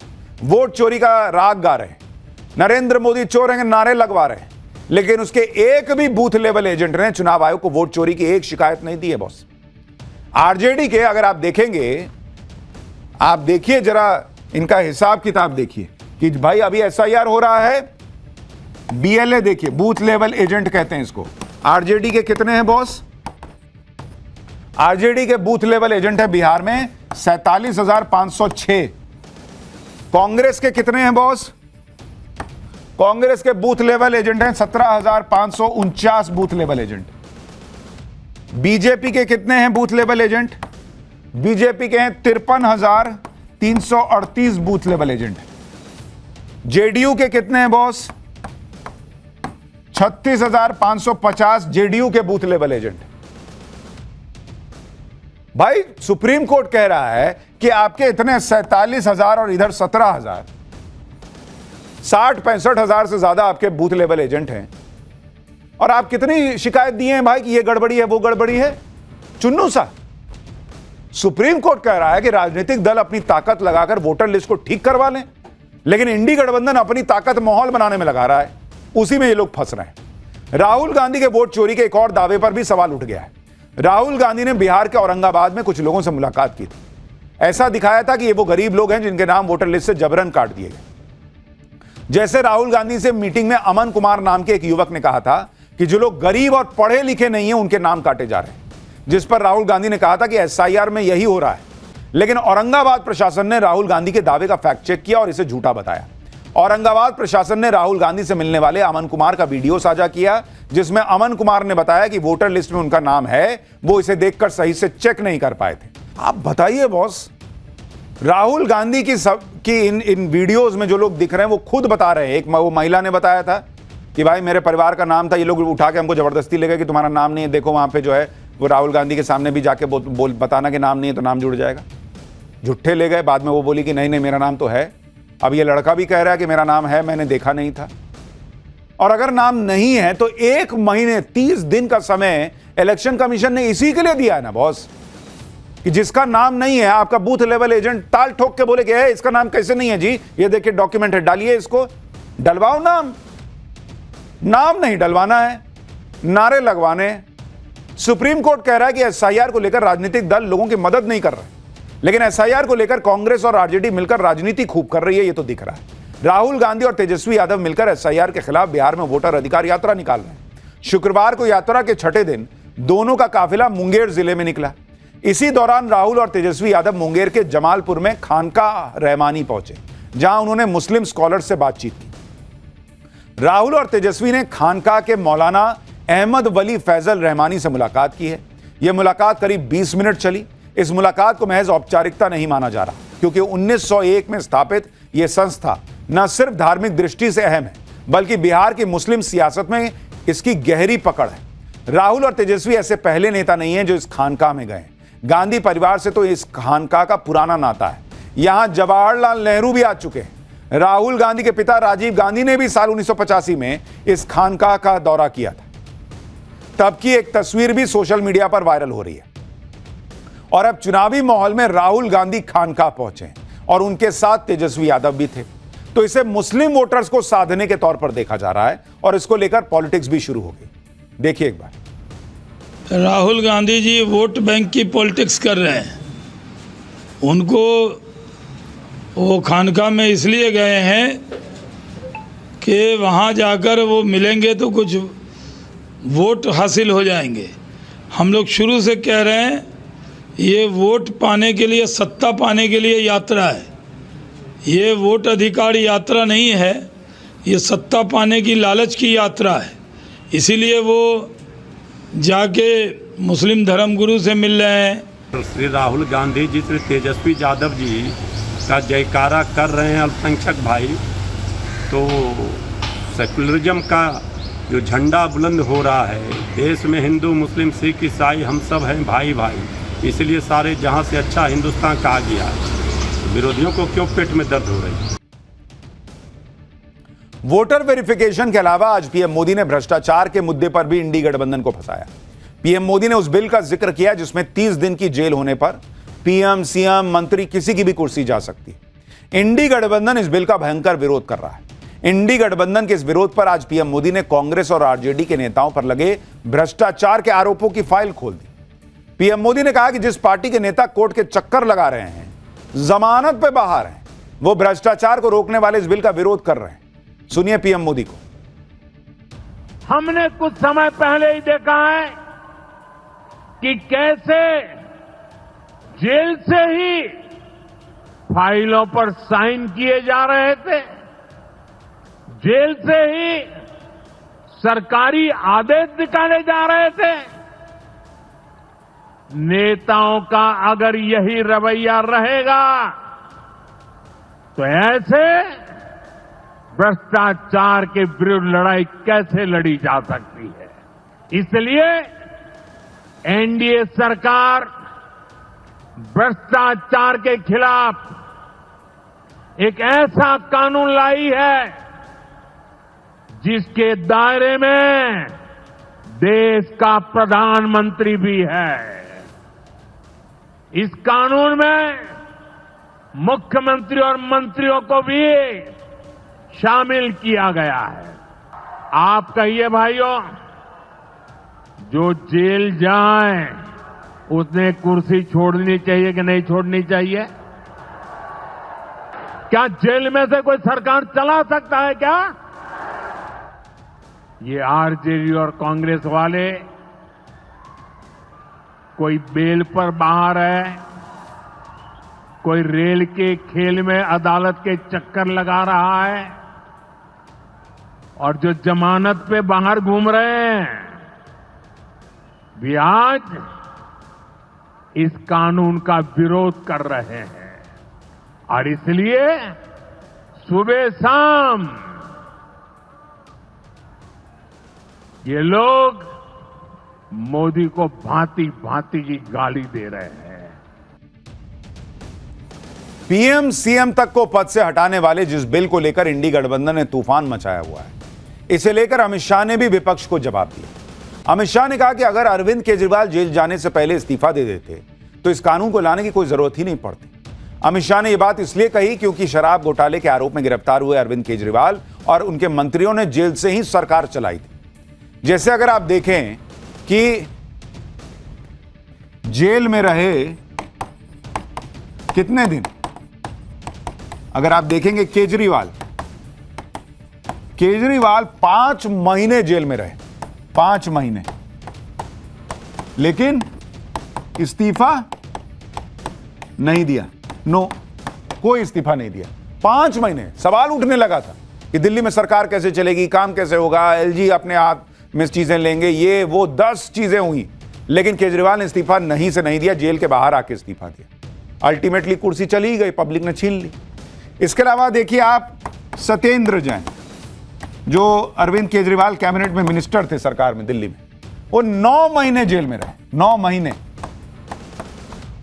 वोट चोरी का राग गा रहे हैं, नरेंद्र मोदी चोर हैं नारे लगवा रहे हैं, लेकिन उसके एक भी बूथ लेवल एजेंट ने चुनाव आयोग को वोट चोरी की एक शिकायत नहीं दी है। बॉस आरजेडी के अगर आप देखेंगे, आप देखिए जरा इनका हिसाब किताब देखिए कि भाई अभी एसआईआर हो रहा है, बीएलए देखिए, बूथ लेवल एजेंट कहते हैं इसको। आरजेडी के कितने हैं बॉस? आरजेडी के बूथ लेवल एजेंट है बिहार में 47,506। कांग्रेस के कितने हैं बॉस? कांग्रेस के बूथ लेवल एजेंट हैं 17,549 बूथ लेवल एजेंट। बीजेपी के कितने हैं बूथ लेवल एजेंट? बीजेपी के हैं 53,338 बूथ लेवल एजेंट। जेडीयू के कितने हैं बॉस? 36,550 जेडीयू के बूथ लेवल एजेंट। भाई सुप्रीम कोर्ट कह रहा है कि आपके इतने 47,000 और इधर 17,000, 60-65,000 से ज्यादा आपके बूथ लेवल एजेंट हैं, और आप कितनी शिकायत दिए हैं भाई कि ये गड़बड़ी है वो गड़बड़ी है? चुन्नू सा। सुप्रीम कोर्ट कह रहा है कि राजनीतिक दल अपनी ताकत लगाकर वोटर लिस्ट को ठीक करवा लें, लेकिन इंडी गठबंधन अपनी ताकत माहौल बनाने में लगा रहा है, उसी में ये लोग फंस रहे हैं। राहुल गांधी के वोट चोरी के एक और दावे पर भी सवाल उठ गया है। राहुल गांधी ने बिहार के औरंगाबाद में कुछ लोगों से मुलाकात की थी। ऐसा दिखाया था कि ये वो गरीब लोग हैं जिनके नाम वोटर लिस्ट से जबरन काट दिए गए। जैसे राहुल गांधी से मीटिंग में अमन कुमार नाम के एक युवक ने कहा था कि जो लोग गरीब और पढ़े लिखे नहीं है उनके नाम काटे जा रहे हैं, जिस पर राहुल गांधी ने कहा था कि एसआईआर में यही हो रहा है। लेकिन औरंगाबाद प्रशासन ने राहुल गांधी के दावे का फैक्ट चेक किया और इसे झूठा बताया। औरंगाबाद प्रशासन ने राहुल गांधी से मिलने वाले अमन कुमार का वीडियो साझा किया, जिसमें अमन कुमार ने बताया कि वोटर लिस्ट में उनका नाम है, वो इसे देखकर सही से चेक नहीं कर पाए थे। आप बताइए बॉस, राहुल गांधी की इन वीडियोस में जो लोग दिख रहे हैं वो खुद बता रहे हैं। एक वो महिला ने बताया था कि भाई मेरे परिवार का नाम था, ये लोग उठा के हमको जबरदस्ती ले गए कि तुम्हारा नाम नहीं है, देखो वहां पे जो है वो राहुल गांधी के सामने भी जाके बताना कि नाम नहीं है तो नाम जुड़ जाएगा। झूठे ले गए। बाद में वो बोली कि नहीं नहीं मेरा नाम तो है। अब ये लड़का भी कह रहा है कि मेरा नाम है, मैंने देखा नहीं था। और अगर नाम नहीं है तो 1 महीने 30 दिन का समय इलेक्शन कमीशन ने इसी के लिए दिया है ना बॉस, कि जिसका नाम नहीं है आपका बूथ लेवल एजेंट ताल ठोक के बोले कि इसका नाम कैसे नहीं है जी, ये देखिए डॉक्यूमेंट है, डालिए इसको, डलवाओ नाम नहीं डलवाना है, नारे लगवाने। सुप्रीम कोर्ट कह रहा है कि एसआईआर को लेकर राजनीतिक दल लोगों की मदद नहीं कर रहे, लेकिन एसआईआर को लेकर कांग्रेस और आरजेडी मिलकर राजनीति खूब कर रही है, ये तो दिख रहा है। राहुल गांधी और तेजस्वी यादव मिलकर एसआईआर के खिलाफ बिहार में वोटर अधिकार यात्रा निकाल रहे हैं। शुक्रवार को यात्रा के छठे दिन दोनों का काफिला मुंगेर जिले में निकला। इसी दौरान राहुल और तेजस्वी यादव मुंगेर के जमालपुर में खानकाह रहमानी पहुंचे, जहां उन्होंने मुस्लिम स्कॉलर से बातचीत की। राहुल और तेजस्वी ने खानकाह के मौलाना अहमद वली फैजल रहमानी से मुलाकात की है। यह मुलाकात करीब 20 मिनट चली। इस मुलाकात को महज औपचारिकता नहीं माना जा रहा, क्योंकि 1901 में स्थापित यह संस्था न सिर्फ धार्मिक दृष्टि से अहम है, बल्कि बिहार की मुस्लिम सियासत में इसकी गहरी पकड़ है। राहुल और तेजस्वी ऐसे पहले नेता नहीं हैं जो इस खानकाह में गए। गांधी परिवार से तो इस खानकाह का पुराना नाता है। यहां जवाहरलाल नेहरू भी आ चुके हैं। राहुल गांधी के पिता राजीव गांधी ने भी साल 1985 में इस खानकाह का दौरा किया था। तब की एक तस्वीर भी सोशल मीडिया पर वायरल हो रही है। और अब चुनावी माहौल में राहुल गांधी खानकाह पहुंचे और उनके साथ तेजस्वी यादव भी थे, तो इसे मुस्लिम वोटर्स को साधने के तौर पर देखा जा रहा है और इसको लेकर पॉलिटिक्स भी शुरू हो गई। देखिए एक बार। राहुल गांधी जी वोट बैंक की पॉलिटिक्स कर रहे हैं। उनको वो खानकाह में इसलिए गए हैं कि वहाँ जाकर वो मिलेंगे तो कुछ वोट हासिल हो जाएंगे। हम लोग शुरू से कह रहे हैं ये वोट पाने के लिए, सत्ता पाने के लिए यात्रा है। ये वोट अधिकार यात्रा नहीं है, ये सत्ता पाने की लालच की यात्रा है। इसीलिए वो जाके मुस्लिम धर्मगुरु से मिल रहे हैं। श्री राहुल गांधी जी, श्री तेजस्वी यादव जी का जयकारा कर रहे हैं अल्पसंख्यक भाई, तो सेकुलरिज्म का जो झंडा बुलंद हो रहा है देश में, हिंदू मुस्लिम सिख ईसाई हम सब हैं भाई भाई, इसलिए सारे जहां से अच्छा हिंदुस्तान कहा गया है। विरोधियों को क्यों पेट में दर्द हो रही है? वोटर वेरिफिकेशन के अलावा आज पीएम मोदी ने भ्रष्टाचार के मुद्दे पर भी इंडी गठबंधन को फंसाया। पीएम मोदी ने उस बिल का जिक्र किया जिसमें 30 दिन की जेल होने पर पीएम, सीएम, मंत्री किसी की भी कुर्सी जा सकती है। इंडी गठबंधन इस बिल का भयंकर विरोध कर रहा है। इंडी गठबंधन के इस विरोध पर आज पीएम मोदी ने कांग्रेस और आरजेडी के नेताओं पर लगे भ्रष्टाचार के आरोपों की फाइल खोल दी। पीएम मोदी ने कहा कि जिस पार्टी के नेता कोर्ट के चक्कर लगा रहे हैं, जमानत पे बाहर हैं, वो भ्रष्टाचार को रोकने वाले इस बिल का विरोध कर रहे हैं। सुनिए पीएम मोदी को। हमने कुछ समय पहले ही देखा है कि कैसे जेल से ही फाइलों पर साइन किए जा रहे थे, जेल से ही सरकारी आदेश निकाले जा रहे थे। नेताओं का अगर यही रवैया रहेगा तो ऐसे भ्रष्टाचार के विरुद्ध लड़ाई कैसे लड़ी जा सकती है? इसलिए एनडीए सरकार भ्रष्टाचार के खिलाफ एक ऐसा कानून लाई है जिसके दायरे में देश का प्रधानमंत्री भी है। इस कानून में मुख्यमंत्री और मंत्रियों को भी शामिल किया गया है। आप कहिए भाइयों, जो जेल जाए उसने कुर्सी छोड़नी चाहिए कि नहीं छोड़नी चाहिए? क्या जेल में से कोई सरकार चला सकता है क्या? ये आरजेडी और कांग्रेस वाले कोई बेल पर बाहर है, कोई रेल के खेल में अदालत के चक्कर लगा रहा है और जो जमानत पे बाहर घूम रहे हैं भी आज इस कानून का विरोध कर रहे हैं और इसलिए सुबह शाम ये लोग मोदी को भांति भांति की गाली दे रहे हैं। पीएम सीएम तक को पद से हटाने वाले जिस बिल को लेकर इंडी गठबंधन ने तूफान मचाया हुआ है, इसे लेकर अमित शाह ने भी विपक्ष को जवाब दिया। अमित शाह ने कहा कि अगर अरविंद केजरीवाल जेल जाने से पहले इस्तीफा दे देते तो इस कानून को लाने की कोई जरूरत ही नहीं पड़ती। अमित शाह ने यह बात इसलिए कही क्योंकि शराब घोटाले के आरोप में गिरफ्तार हुए अरविंद केजरीवाल और उनके मंत्रियों ने जेल से ही सरकार चलाई थी। जैसे अगर आप देखें कि जेल में रहे कितने दिन, अगर आप देखेंगे केजरीवाल 5 महीने जेल में रहे, 5 महीने, लेकिन इस्तीफा नहीं दिया। नो, कोई इस्तीफा नहीं दिया। 5 महीने सवाल उठने लगा था कि दिल्ली में सरकार कैसे चलेगी, काम कैसे होगा, एलजी अपने हाथ में चीजें लेंगे, ये वो 10 चीजें हुई, लेकिन केजरीवाल ने इस्तीफा नहीं से नहीं दिया, जेल के बाहर आके इस्तीफा दिया। अल्टीमेटली कुर्सी चली गई, पब्लिक ने छीन ली। इसके अलावा देखिए आप सत्येंद्र जैन, जो अरविंद केजरीवाल कैबिनेट में मिनिस्टर थे सरकार में दिल्ली में, वो 9 महीने जेल में रहे, 9 महीने।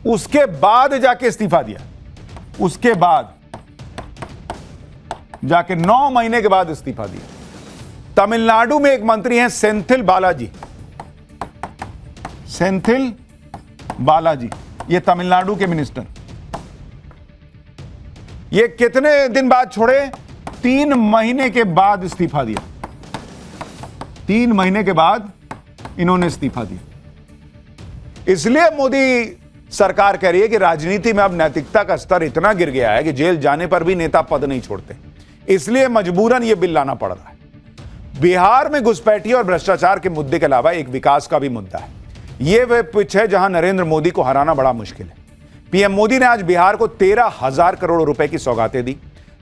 उसके बाद जाके इस्तीफा दिया, उसके बाद जाके 9 महीने के बाद इस्तीफा दिया। तमिलनाडु में एक मंत्री हैं सेंथिल बालाजी, सेंथिल बालाजी, ये तमिलनाडु के मिनिस्टर। ये कितने दिन बाद छोड़े? 3 महीने के बाद इस्तीफा दिया। 3 महीने के बाद इन्होंने इस्तीफा दिया। इसलिए मोदी सरकार कह रही है कि राजनीति में अब नैतिकता का स्तर इतना गिर गया है कि जेल जाने पर भी नेता पद नहीं छोड़ते, इसलिए मजबूरन यह बिल लाना पड़ रहा है। बिहार में घुसपैठी और भ्रष्टाचार के मुद्दे के अलावा एक विकास का भी मुद्दा है। यह वह पिच है जहां नरेंद्र मोदी को हराना बड़ा मुश्किल है। पीएम मोदी ने आज बिहार को 13,000 करोड़ रुपए की सौगातें दी।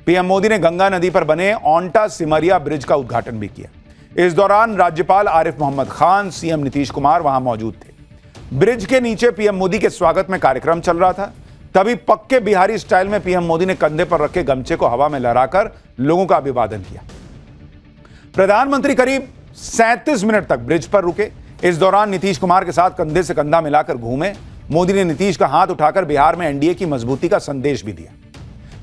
पीएम मोदी ने गंगा नदी पर बने ओंटा सिमरिया ब्रिज का उद्घाटन भी किया। इस दौरान राज्यपाल आरिफ मोहम्मद खान, सीएम नीतीश कुमार वहां मौजूद थे। ब्रिज के नीचे पीएम मोदी के स्वागत में कार्यक्रम चल रहा था। तभी पक्के बिहारी स्टाइल में पीएम मोदी ने कंधे पर रखे गमछे को हवा में लहराकर लोगों का अभिवादन किया। प्रधानमंत्री करीब 37 मिनट तक ब्रिज पर रुके। इस दौरान नीतीश कुमार के साथ कंधे से कंधा मिलाकर घूमे। मोदी ने नीतीश का हाथ उठाकर बिहार में एनडीए की मजबूती का संदेश भी दिया।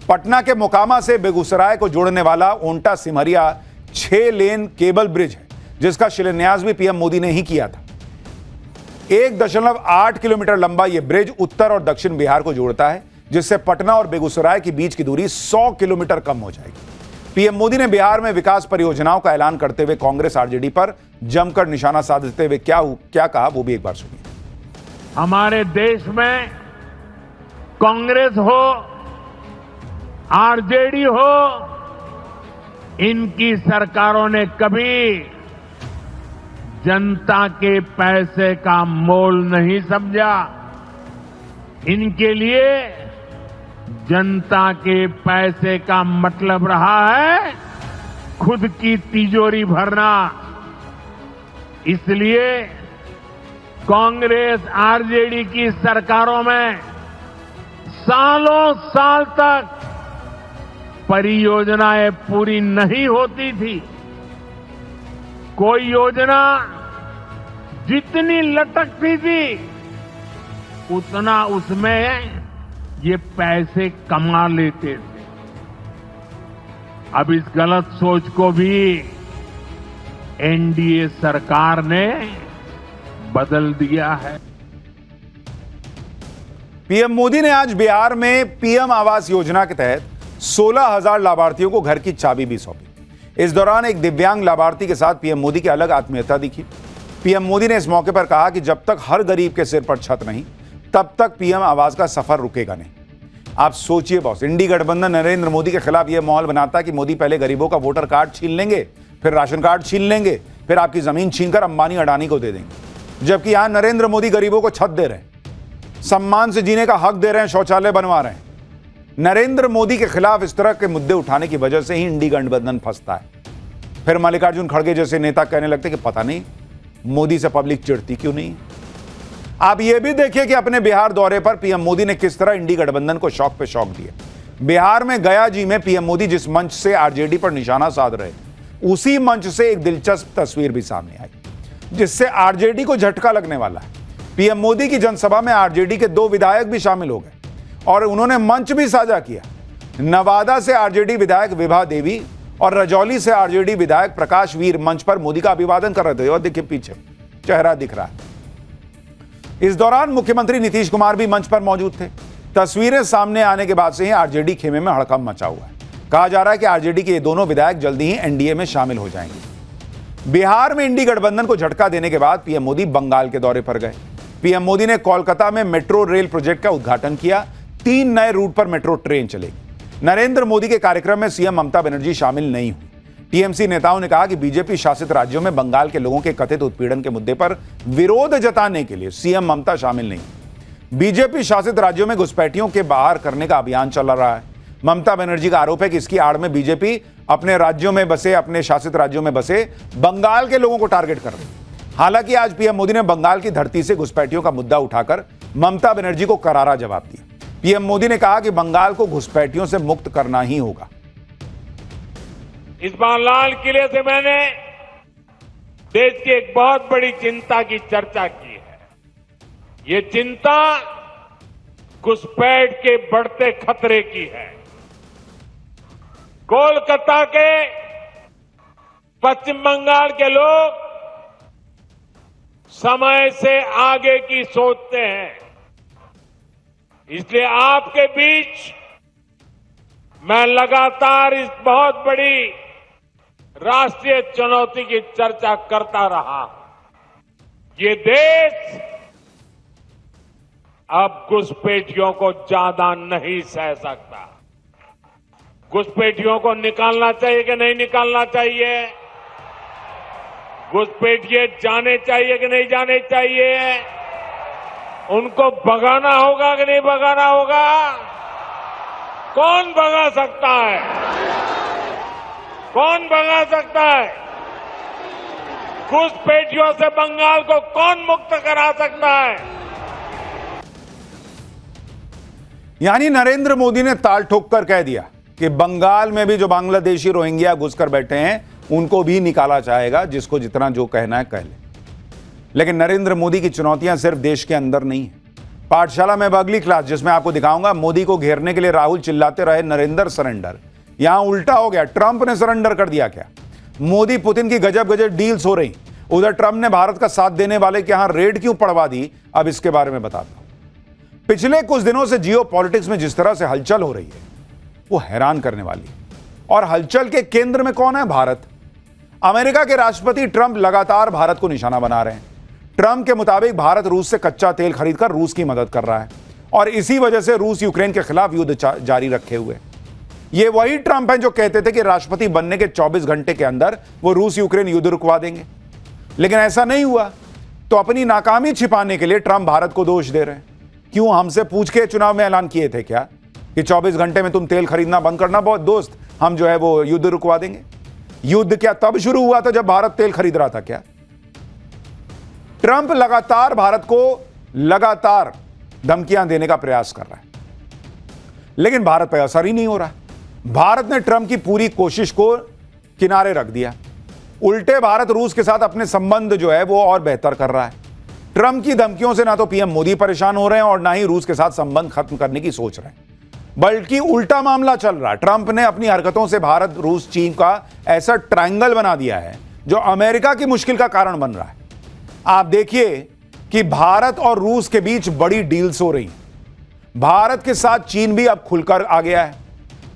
पटना के मोकामा से बेगूसराय को जोड़ने वाला ओंटा सिमरिया 6 लेन केबल ब्रिज है, जिसका शिलान्यास भी पीएम मोदी ने ही किया था। 1.8 किलोमीटर लंबा यह ब्रिज उत्तर और दक्षिण बिहार को जोड़ता है, जिससे पटना और बेगूसराय के बीच की दूरी 100 किलोमीटर कम हो जाएगी। पीएम मोदी ने बिहार में विकास परियोजनाओं का ऐलान करते हुए कांग्रेस आरजेडी पर जमकर निशाना साधते हुए क्या कहा, वो भी एक बार सुनिए। हमारे देश में कांग्रेस हो, आरजेडी हो, इनकी सरकारों ने कभी जनता के पैसे का मोल नहीं समझा। इनके लिए जनता के पैसे का मतलब रहा है खुद की तिजोरी भरना। इसलिए कांग्रेस आरजेडी की सरकारों में सालों साल तक परियोजनाएं पूरी नहीं होती थी। कोई योजना जितनी लटकती थी उतना उसमें ये पैसे कमा लेते थे। अब इस गलत सोच को भी एनडीए सरकार ने बदल दिया है। पीएम मोदी ने आज बिहार में पीएम आवास योजना के तहत 16,000 लाभार्थियों को घर की चाबी भी सौंपी। इस दौरान एक दिव्यांग लाभार्थी के साथ पीएम मोदी की अलग आत्मीयता दिखी। पीएम मोदी ने इस मौके पर कहा कि जब तक हर गरीब के सिर पर छत नहीं, तब तक पीएम आवास का सफर रुकेगा नहीं। आप सोचिए बॉस, इंडी गठबंधन नरेंद्र मोदी के खिलाफ यह माहौल बनाता कि मोदी पहले गरीबों का वोटर कार्ड छीन लेंगे, फिर राशन कार्ड छीन लेंगे, फिर आपकी जमीन छीनकर अंबानी अडानी को दे देंगे। जबकि यहां नरेंद्र मोदी गरीबों को छत दे रहे हैं, सम्मान से जीने का हक दे रहे हैं, शौचालय बनवा रहे हैं, नरेंद्र मोदी के खिलाफ इस तरह के मुद्दे उठाने की वजह से ही इंडी गठबंधन फंसता है। फिर मल्लिकार्जुन खड़गे जैसे नेता कहने लगते कि पता नहीं मोदी से पब्लिक चिढ़ती क्यों नहीं। आप यह भी देखिए कि अपने बिहार दौरे पर पीएम मोदी ने किस तरह इंडी गठबंधन को शौक पे शौक दिया। बिहार में गया जी में पीएम मोदी जिस मंच से आरजेडी पर निशाना साध रहे थे, उसी मंच से एक दिलचस्प तस्वीर भी सामने आई जिससे आरजेडी को झटका लगने वाला है। पीएम मोदी की जनसभा में आरजेडी के 2 विधायक भी शामिल हो गए और उन्होंने मंच भी साझा किया। नवादा से आरजेडी विधायक विभा देवी और रजौली से आरजेडी विधायक प्रकाश वीर मंच पर मोदी का अभिवादन कर रहे थे और देखिए पीछे चेहरा दिख रहा है। इस दौरान मुख्यमंत्री नीतीश कुमार भी मंच पर मौजूद थे। तस्वीरें सामने आने के बाद से ही आरजेडी खेमे में हड़कंप मचा हुआ है। कहा जा रहा है कि आरजेडी के ये दोनों विधायक जल्दी ही एनडीए में शामिल हो जाएंगे। बिहार में इंडी गठबंधन को झटका देने के बाद पीएम मोदी बंगाल के दौरे पर गए। पीएम मोदी ने कोलकाता में मेट्रो रेल प्रोजेक्ट का उद्घाटन किया। 3 नए रूट पर मेट्रो ट्रेन चलेगी। नरेंद्र मोदी के कार्यक्रम में सीएम ममता बनर्जी शामिल नहीं हुई। टीएमसी नेताओं ने कहा कि बीजेपी शासित राज्यों में बंगाल के लोगों के कथित उत्पीड़न के मुद्दे पर विरोध जताने के लिए सीएम ममता शामिल नहीं। बीजेपी शासित राज्यों में घुसपैठियों के बाहर करने का अभियान चल रहा है। ममता बनर्जी का आरोप है कि इसकी आड़ में बीजेपी अपने शासित राज्यों में बसे बंगाल के लोगों को टारगेट कर रही है। हालांकि आज पीएम मोदी ने बंगाल की धरती से घुसपैठियों का मुद्दा उठाकर ममता बनर्जी को करारा जवाब दिया। पीएम मोदी ने कहा कि बंगाल को घुसपैठियों से मुक्त करना ही होगा। इस बार लाल किले से मैंने देश की एक बहुत बड़ी चिंता की चर्चा की है। ये चिंता घुसपैठ के बढ़ते खतरे की है। कोलकाता के पश्चिम बंगाल के लोग समय से आगे की सोचते हैं। इसलिए आपके बीच मैं लगातार इस बहुत बड़ी राष्ट्रीय चुनौती की चर्चा करता रहा। ये देश अब घुसपैठियों को ज्यादा नहीं सह सकता। घुसपैठियों को निकालना चाहिए कि नहीं निकालना चाहिए? घुसपैठिए जाने चाहिए कि नहीं जाने चाहिए? उनको भगाना होगा कि नहीं भगाना होगा? कौन भगा सकता है? कौन भगा सकता है? घुसपैठियों से बंगाल को कौन मुक्त करा सकता है? यानी नरेंद्र मोदी ने ताल ठोक कर कह दिया कि बंगाल में भी जो बांग्लादेशी रोहिंग्या घुसकर बैठे हैं उनको भी निकाला जाएगा, जिसको जितना जो कहना है कह ले। लेकिन नरेंद्र मोदी की चुनौतियां सिर्फ देश के अंदर नहीं है। पाठशाला में अगली क्लास जिसमें आपको दिखाऊंगा मोदी को घेरने के लिए राहुल चिल्लाते रहे नरेंद्र सरेंडर। यहां उल्टा हो गया, ट्रंप ने सरेंडर कर दिया। क्या मोदी पुतिन की गजब गजब डील्स हो रही। उधर ट्रंप ने भारत का साथ देने वाले के यहां रेड क्यों पड़वा दी, अब इसके बारे में बताता हूं। पिछले कुछ दिनों से जियो पॉलिटिक्स में जिस तरह से हलचल हो रही है वो हैरान करने वाली है। और हलचल के केंद्र में कौन है? भारत। अमेरिका के राष्ट्रपति ट्रंप लगातार भारत को निशाना बना रहे हैं। ट्रंप के मुताबिक भारत रूस से कच्चा तेल खरीदकर रूस की मदद कर रहा है और इसी वजह से रूस यूक्रेन के खिलाफ युद्ध जारी रखे हुए। ये वही ट्रंप हैं जो कहते थे कि राष्ट्रपति बनने के 24 घंटे के अंदर वो रूस यूक्रेन युद्ध रुकवा देंगे, लेकिन ऐसा नहीं हुआ। तो अपनी नाकामी छिपाने के लिए ट्रंप भारत को दोष दे रहे हैं। क्यों? हमसे पूछ के चुनाव में ऐलान किए थे क्या कि 24 घंटे में तुम तेल खरीदना बंद करना बहुत दोस्त, हम जो है वो युद्ध रुकवा देंगे। युद्ध क्या तब शुरू हुआ था जब भारत तेल खरीद रहा था क्या? ट्रंप लगातार भारत को लगातार धमकियां देने का प्रयास कर रहा है, लेकिन भारत पर असर ही नहीं हो रहा। भारत ने ट्रंप की पूरी कोशिश को किनारे रख दिया। उल्टे भारत रूस के साथ अपने संबंध जो है वो और बेहतर कर रहा है। ट्रंप की धमकियों से ना तो पीएम मोदी परेशान हो रहे हैं और ना ही रूस के साथ संबंध खत्म करने की सोच रहे हैं, बल्कि उल्टा मामला चल रहा है। ट्रंप ने अपनी हरकतों से भारत रूस चीन का ऐसा ट्रायंगल बना दिया है जो अमेरिका की मुश्किल का कारण बन रहा है। आप देखिए कि भारत और रूस के बीच बड़ी डील्स हो रही। भारत के साथ चीन भी अब खुलकर आ गया है।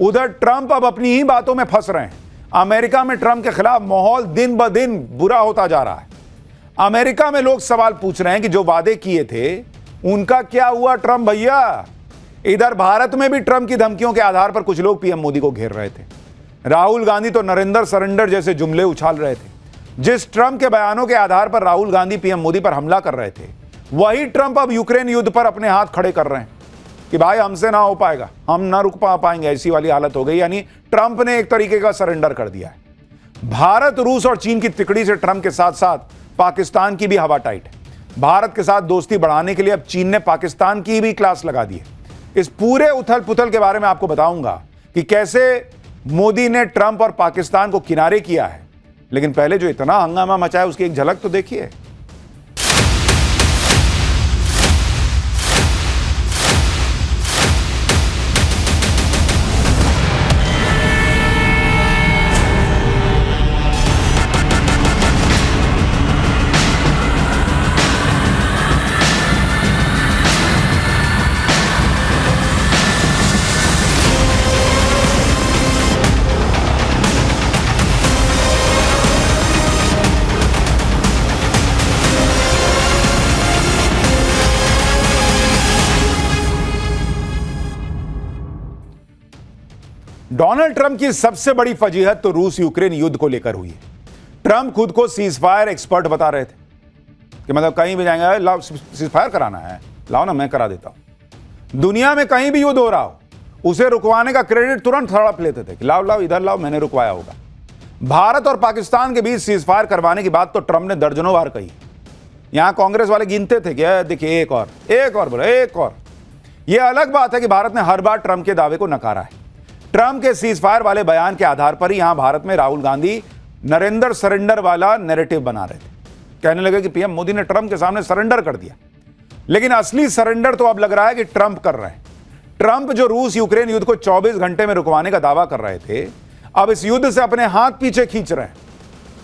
उधर ट्रंप अब अपनी ही बातों में फंस रहे हैं। अमेरिका में ट्रंप के खिलाफ माहौल दिन ब दिन बुरा होता जा रहा है। अमेरिका में लोग सवाल पूछ रहे हैं कि जो वादे किए थे उनका क्या हुआ ट्रंप भैया। इधर भारत में भी ट्रंप की धमकियों के आधार पर कुछ लोग पीएम मोदी को घेर रहे थे। राहुल गांधी तो नरेंद्र सरेंडर जैसे जुमले उछाल रहे थे। जिस ट्रंप के बयानों के आधार पर राहुल गांधी पीएम मोदी पर हमला कर रहे थे, वही ट्रंप अब यूक्रेन युद्ध पर अपने हाथ खड़े कर रहे हैं। कि भाई हमसे ना हो पाएगा, हम ना रुक पाएंगे, ऐसी वाली हालत हो गई। यानी ट्रंप ने एक तरीके का सरेंडर कर दिया है। भारत, रूस और चीन की तिकड़ी से ट्रंप के साथ साथ पाकिस्तान की भी हवा टाइट है। भारत के साथ दोस्ती बढ़ाने के लिए अब चीन ने पाकिस्तान की भी क्लास लगा दी है। इस पूरे उथल पुथल के बारे में आपको बताऊंगा कि कैसे मोदी ने ट्रंप और पाकिस्तान को किनारे किया है। लेकिन पहले जो इतना हंगामा मचा है उसकी एक झलक तो देखिए। डोनाल्ड ट्रंप की सबसे बड़ी फजीहत तो रूस यूक्रेन युद्ध को लेकर हुई है। ट्रंप खुद को सीजफायर एक्सपर्ट बता रहे थे कि मतलब कहीं भी जाएंगे, लाओ सीजफायर कराना है, लाओ ना मैं करा देता हूं। दुनिया में कहीं भी युद्ध हो रहा हो उसे रुकवाने का क्रेडिट तुरंत हड़प लेते थे कि लाओ लाओ इधर लाओ, मैंने रुकवाया होगा। भारत और पाकिस्तान के बीच सीजफायर करवाने की बात तो ट्रंप ने दर्जनों बार कही। यहां कांग्रेस वाले गिनते थे कि देखिए एक और बोले एक और। यह अलग बात है कि भारत ने हर बार ट्रंप के दावे को नकारा है। ट्रंप के सीजफायर वाले बयान के आधार पर ही यहां भारत में राहुल गांधी नरेंद्र सरेंडर वाला नैरेटिव बना रहे थे। कहने लगे कि पीएम मोदी ने ट्रंप के सामने सरेंडर कर दिया। लेकिन असली सरेंडर तो अब लग रहा है कि ट्रंप कर रहे हैं। ट्रंप जो रूस यूक्रेन युद्ध को 24 घंटे में रुकवाने का दावा कर रहे थे, अब इस युद्ध से अपने हाथ पीछे खींच रहे हैं।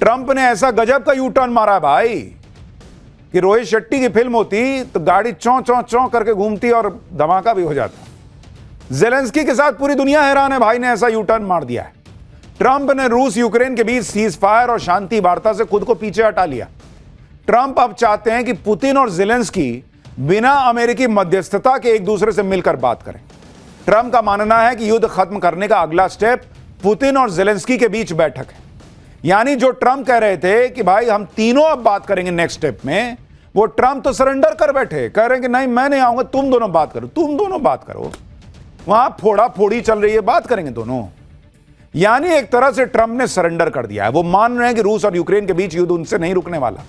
ट्रंप ने ऐसा गजब का यू टर्न मारा भाई कि रोहित शेट्टी की फिल्म होती तो गाड़ी चौं चौं चौं करके घूमती और धमाका भी हो जाता। जेलेंस्की के साथ पूरी दुनिया हैरान है, भाई ने ऐसा यू टर्न मार दिया है। ट्रंप ने रूस यूक्रेन के बीच सीजफायर और शांति वार्ता से खुद को पीछे हटा लिया। ट्रंप अब चाहते हैं कि पुतिन और जेलेंस्की बिना अमेरिकी मध्यस्थता के एक दूसरे से मिलकर बात करें। ट्रंप का मानना है कि युद्ध खत्म करने का अगला स्टेप पुतिन और जेलेंस्की के बीच बैठक है। यानी जो ट्रंप कह रहे थे कि भाई हम तीनों अब बात करेंगे नेक्स्ट स्टेप में, वो ट्रंप तो सरेंडर कर बैठे, कह रहे हैं कि नहीं मैं नहीं आऊंगा, तुम दोनों बात करो, तुम दोनों बात करो। वहां फोड़ा फोड़ी चल रही है, बात करेंगे दोनों। यानी एक तरह से ट्रंप ने सरेंडर कर दिया है। वो मान रहे हैं कि रूस और यूक्रेन के बीच युद्ध उनसे नहीं रुकने वाला।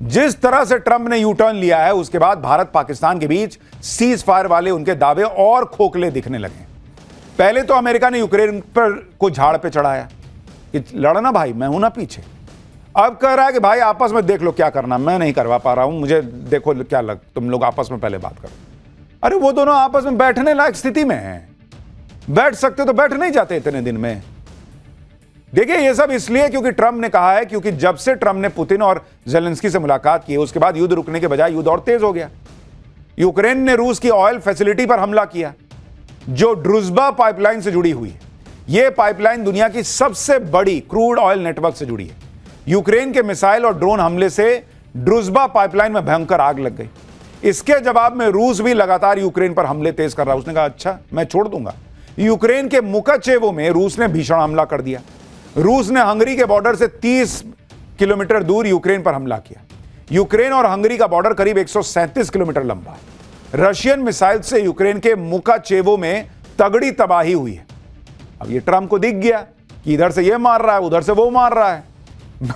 जिस तरह से ट्रंप ने यू टर्न लिया है उसके बाद भारत पाकिस्तान के बीच सीज फायर वाले उनके दावे और खोखले दिखने लगे। पहले तो अमेरिका ने यूक्रेन पर को झाड़ पे चढ़ाया कि लड़ना भाई, मैं हूं ना पीछे। अब कह रहा है कि भाई आपस में देख लो क्या करना, मैं नहीं करवा पा रहा हूं, मुझे देखो क्या लग, तुम लोग आपस में पहले बात करो। अरे वो दोनों आपस में बैठने लायक स्थिति में हैं, बैठ सकते तो बैठ नहीं जाते इतने दिन में। देखिए ये सब इसलिए क्योंकि ट्रंप ने कहा है, क्योंकि जब से ट्रंप ने पुतिन और जेलेंस्की से मुलाकात की उसके बाद युद्ध रुकने के बजाय युद्ध और तेज हो गया। यूक्रेन ने रूस की ऑयल फैसिलिटी पर हमला किया जो ड्रुजबा पाइपलाइन से जुड़ी हुई है। यह पाइपलाइन दुनिया की सबसे बड़ी क्रूड ऑयल नेटवर्क से जुड़ी है। यूक्रेन के मिसाइल और ड्रोन हमले से ड्रुजबा पाइपलाइन में भयंकर आग लग गई। इसके जवाब में रूस भी लगातार यूक्रेन पर हमले तेज कर रहा है। उसने कहा अच्छा मैं छोड़ दूंगा। यूक्रेन के मुकाचेवो में रूस ने भीषण हमला कर दिया। रूस ने हंगरी के बॉर्डर से 30 किलोमीटर दूर यूक्रेन पर हमला किया। यूक्रेन और हंगरी का बॉर्डर करीब 137 किलोमीटर लंबा है। रशियन मिसाइल से यूक्रेन के मुकाचेवो में तगड़ी तबाही हुई है। अब ये ट्रंप को दिख गया कि इधर से ये मार रहा है, उधर से वो मार रहा है।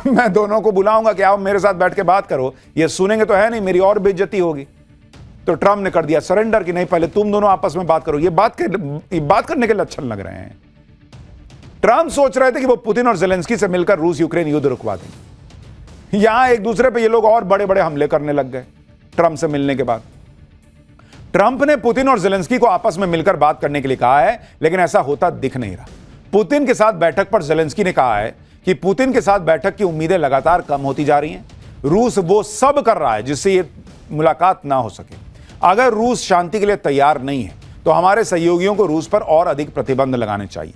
मैं दोनों को बुलाऊंगा कि आओ मेरे साथ बैठ के बात करो, ये सुनेंगे तो है नहीं, मेरी और बेइज्जती होगी। तो ट्रंप ने कर दिया सरेंडर कि नहीं पहले तुम दोनों आपस में बात करो। ये बात करने के लक्षण लग रहे हैं। ट्रंप सोच रहे थे कि वो पुतिन और जेलेंस्की से मिलकर रूस यूक्रेन युद्ध रुकवा देंगे। यहां एक दूसरे पे ये लोग और बड़े बड़े हमले करने लग गए। ट्रंप से मिलने के बाद ट्रंप ने पुतिन और जेलेंस्की को आपस में मिलकर बात करने के लिए कहा है, लेकिन ऐसा होता दिख नहीं रहा। पुतिन के साथ बैठक पर जेलेंस्की ने कहा है कि पुतिन के साथ बैठक की उम्मीदें लगातार कम होती जा रही हैं। रूस वो सब कर रहा है जिससे ये मुलाकात ना हो सके। अगर रूस शांति के लिए तैयार नहीं है तो हमारे सहयोगियों को रूस पर और अधिक प्रतिबंध लगाने चाहिए।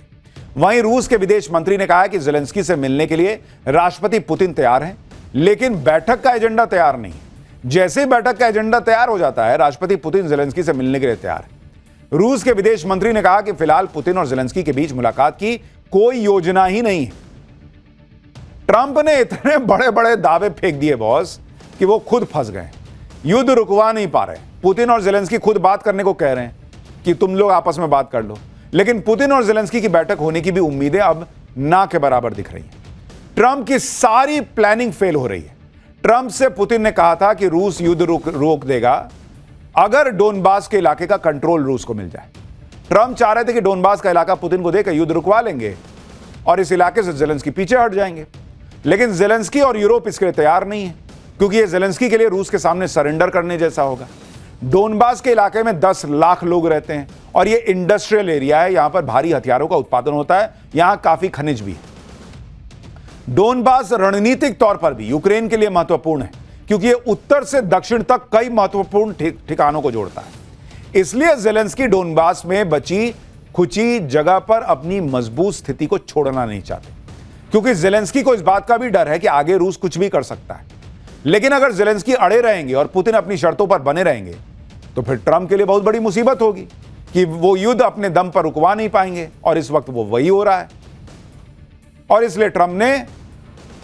वहीं रूस के विदेश मंत्री ने कहा है कि जेलेंस्की से मिलने के लिए राष्ट्रपति पुतिन तैयार हैं, लेकिन बैठक का एजेंडा तैयार नहीं है। जैसे ही बैठक का एजेंडा तैयार हो जाता है, राष्ट्रपति पुतिन जेलेंस्की से मिलने के लिए तैयार है। रूस के विदेश मंत्री ने कहा कि फिलहाल पुतिन और जेलेंस्की के बीच मुलाकात की कोई योजना ही नहीं है। ट्रंप ने इतने बड़े बड़े दावे फेंक दिए बॉस कि वो खुद फंस गए। युद्ध रुकवा नहीं पा रहे। पुतिन और जेलेंस्की खुद बात करने को कह रहे हैं कि तुम लोग आपस में बात कर लो, लेकिन पुतिन और जेलेंस्की की बैठक होने की भी उम्मीदें अब ना के बराबर दिख रही हैं। ट्रंप की सारी प्लानिंग फेल हो रही है। ट्रंप से पुतिन ने कहा था कि रूस युद्ध रोक देगा अगर डोनबास के इलाके का कंट्रोल रूस को मिल जाए। ट्रंप चाह रहे थे कि डोनबास का इलाका पुतिन को देकर युद्ध रुकवा लेंगे और इस इलाके से जेलेंस्की पीछे हट जाएंगे, लेकिन जेलेंस्की और यूरोप इसके लिए तैयार नहीं है, क्योंकि यह जेलेंस्की के लिए रूस के सामने सरेंडर करने जैसा होगा। डोनबास के इलाके में 10 लाख लोग रहते हैं और यह इंडस्ट्रियल एरिया है, यहां पर भारी हथियारों का उत्पादन होता है, यहां काफी खनिज भी है। डोनबास रणनीतिक तौर पर भी यूक्रेन के लिए महत्वपूर्ण है, क्योंकि यह उत्तर से दक्षिण तक कई महत्वपूर्ण ठिकानों को जोड़ता है। इसलिए जेलेंस्की डोनबास में बची खुची जगह पर अपनी मजबूत स्थिति को छोड़ना नहीं चाहते, क्योंकि जेलेंस्की को इस बात का भी डर है कि आगे रूस कुछ भी कर सकता है। लेकिन अगर जेलेंस्की अड़े रहेंगे और पुतिन अपनी शर्तों पर बने रहेंगे तो फिर ट्रंप के लिए बहुत बड़ी मुसीबत होगी कि वो युद्ध अपने दम पर रुकवा नहीं पाएंगे, और इस वक्त वो वही हो रहा है। और इसलिए ट्रंप ने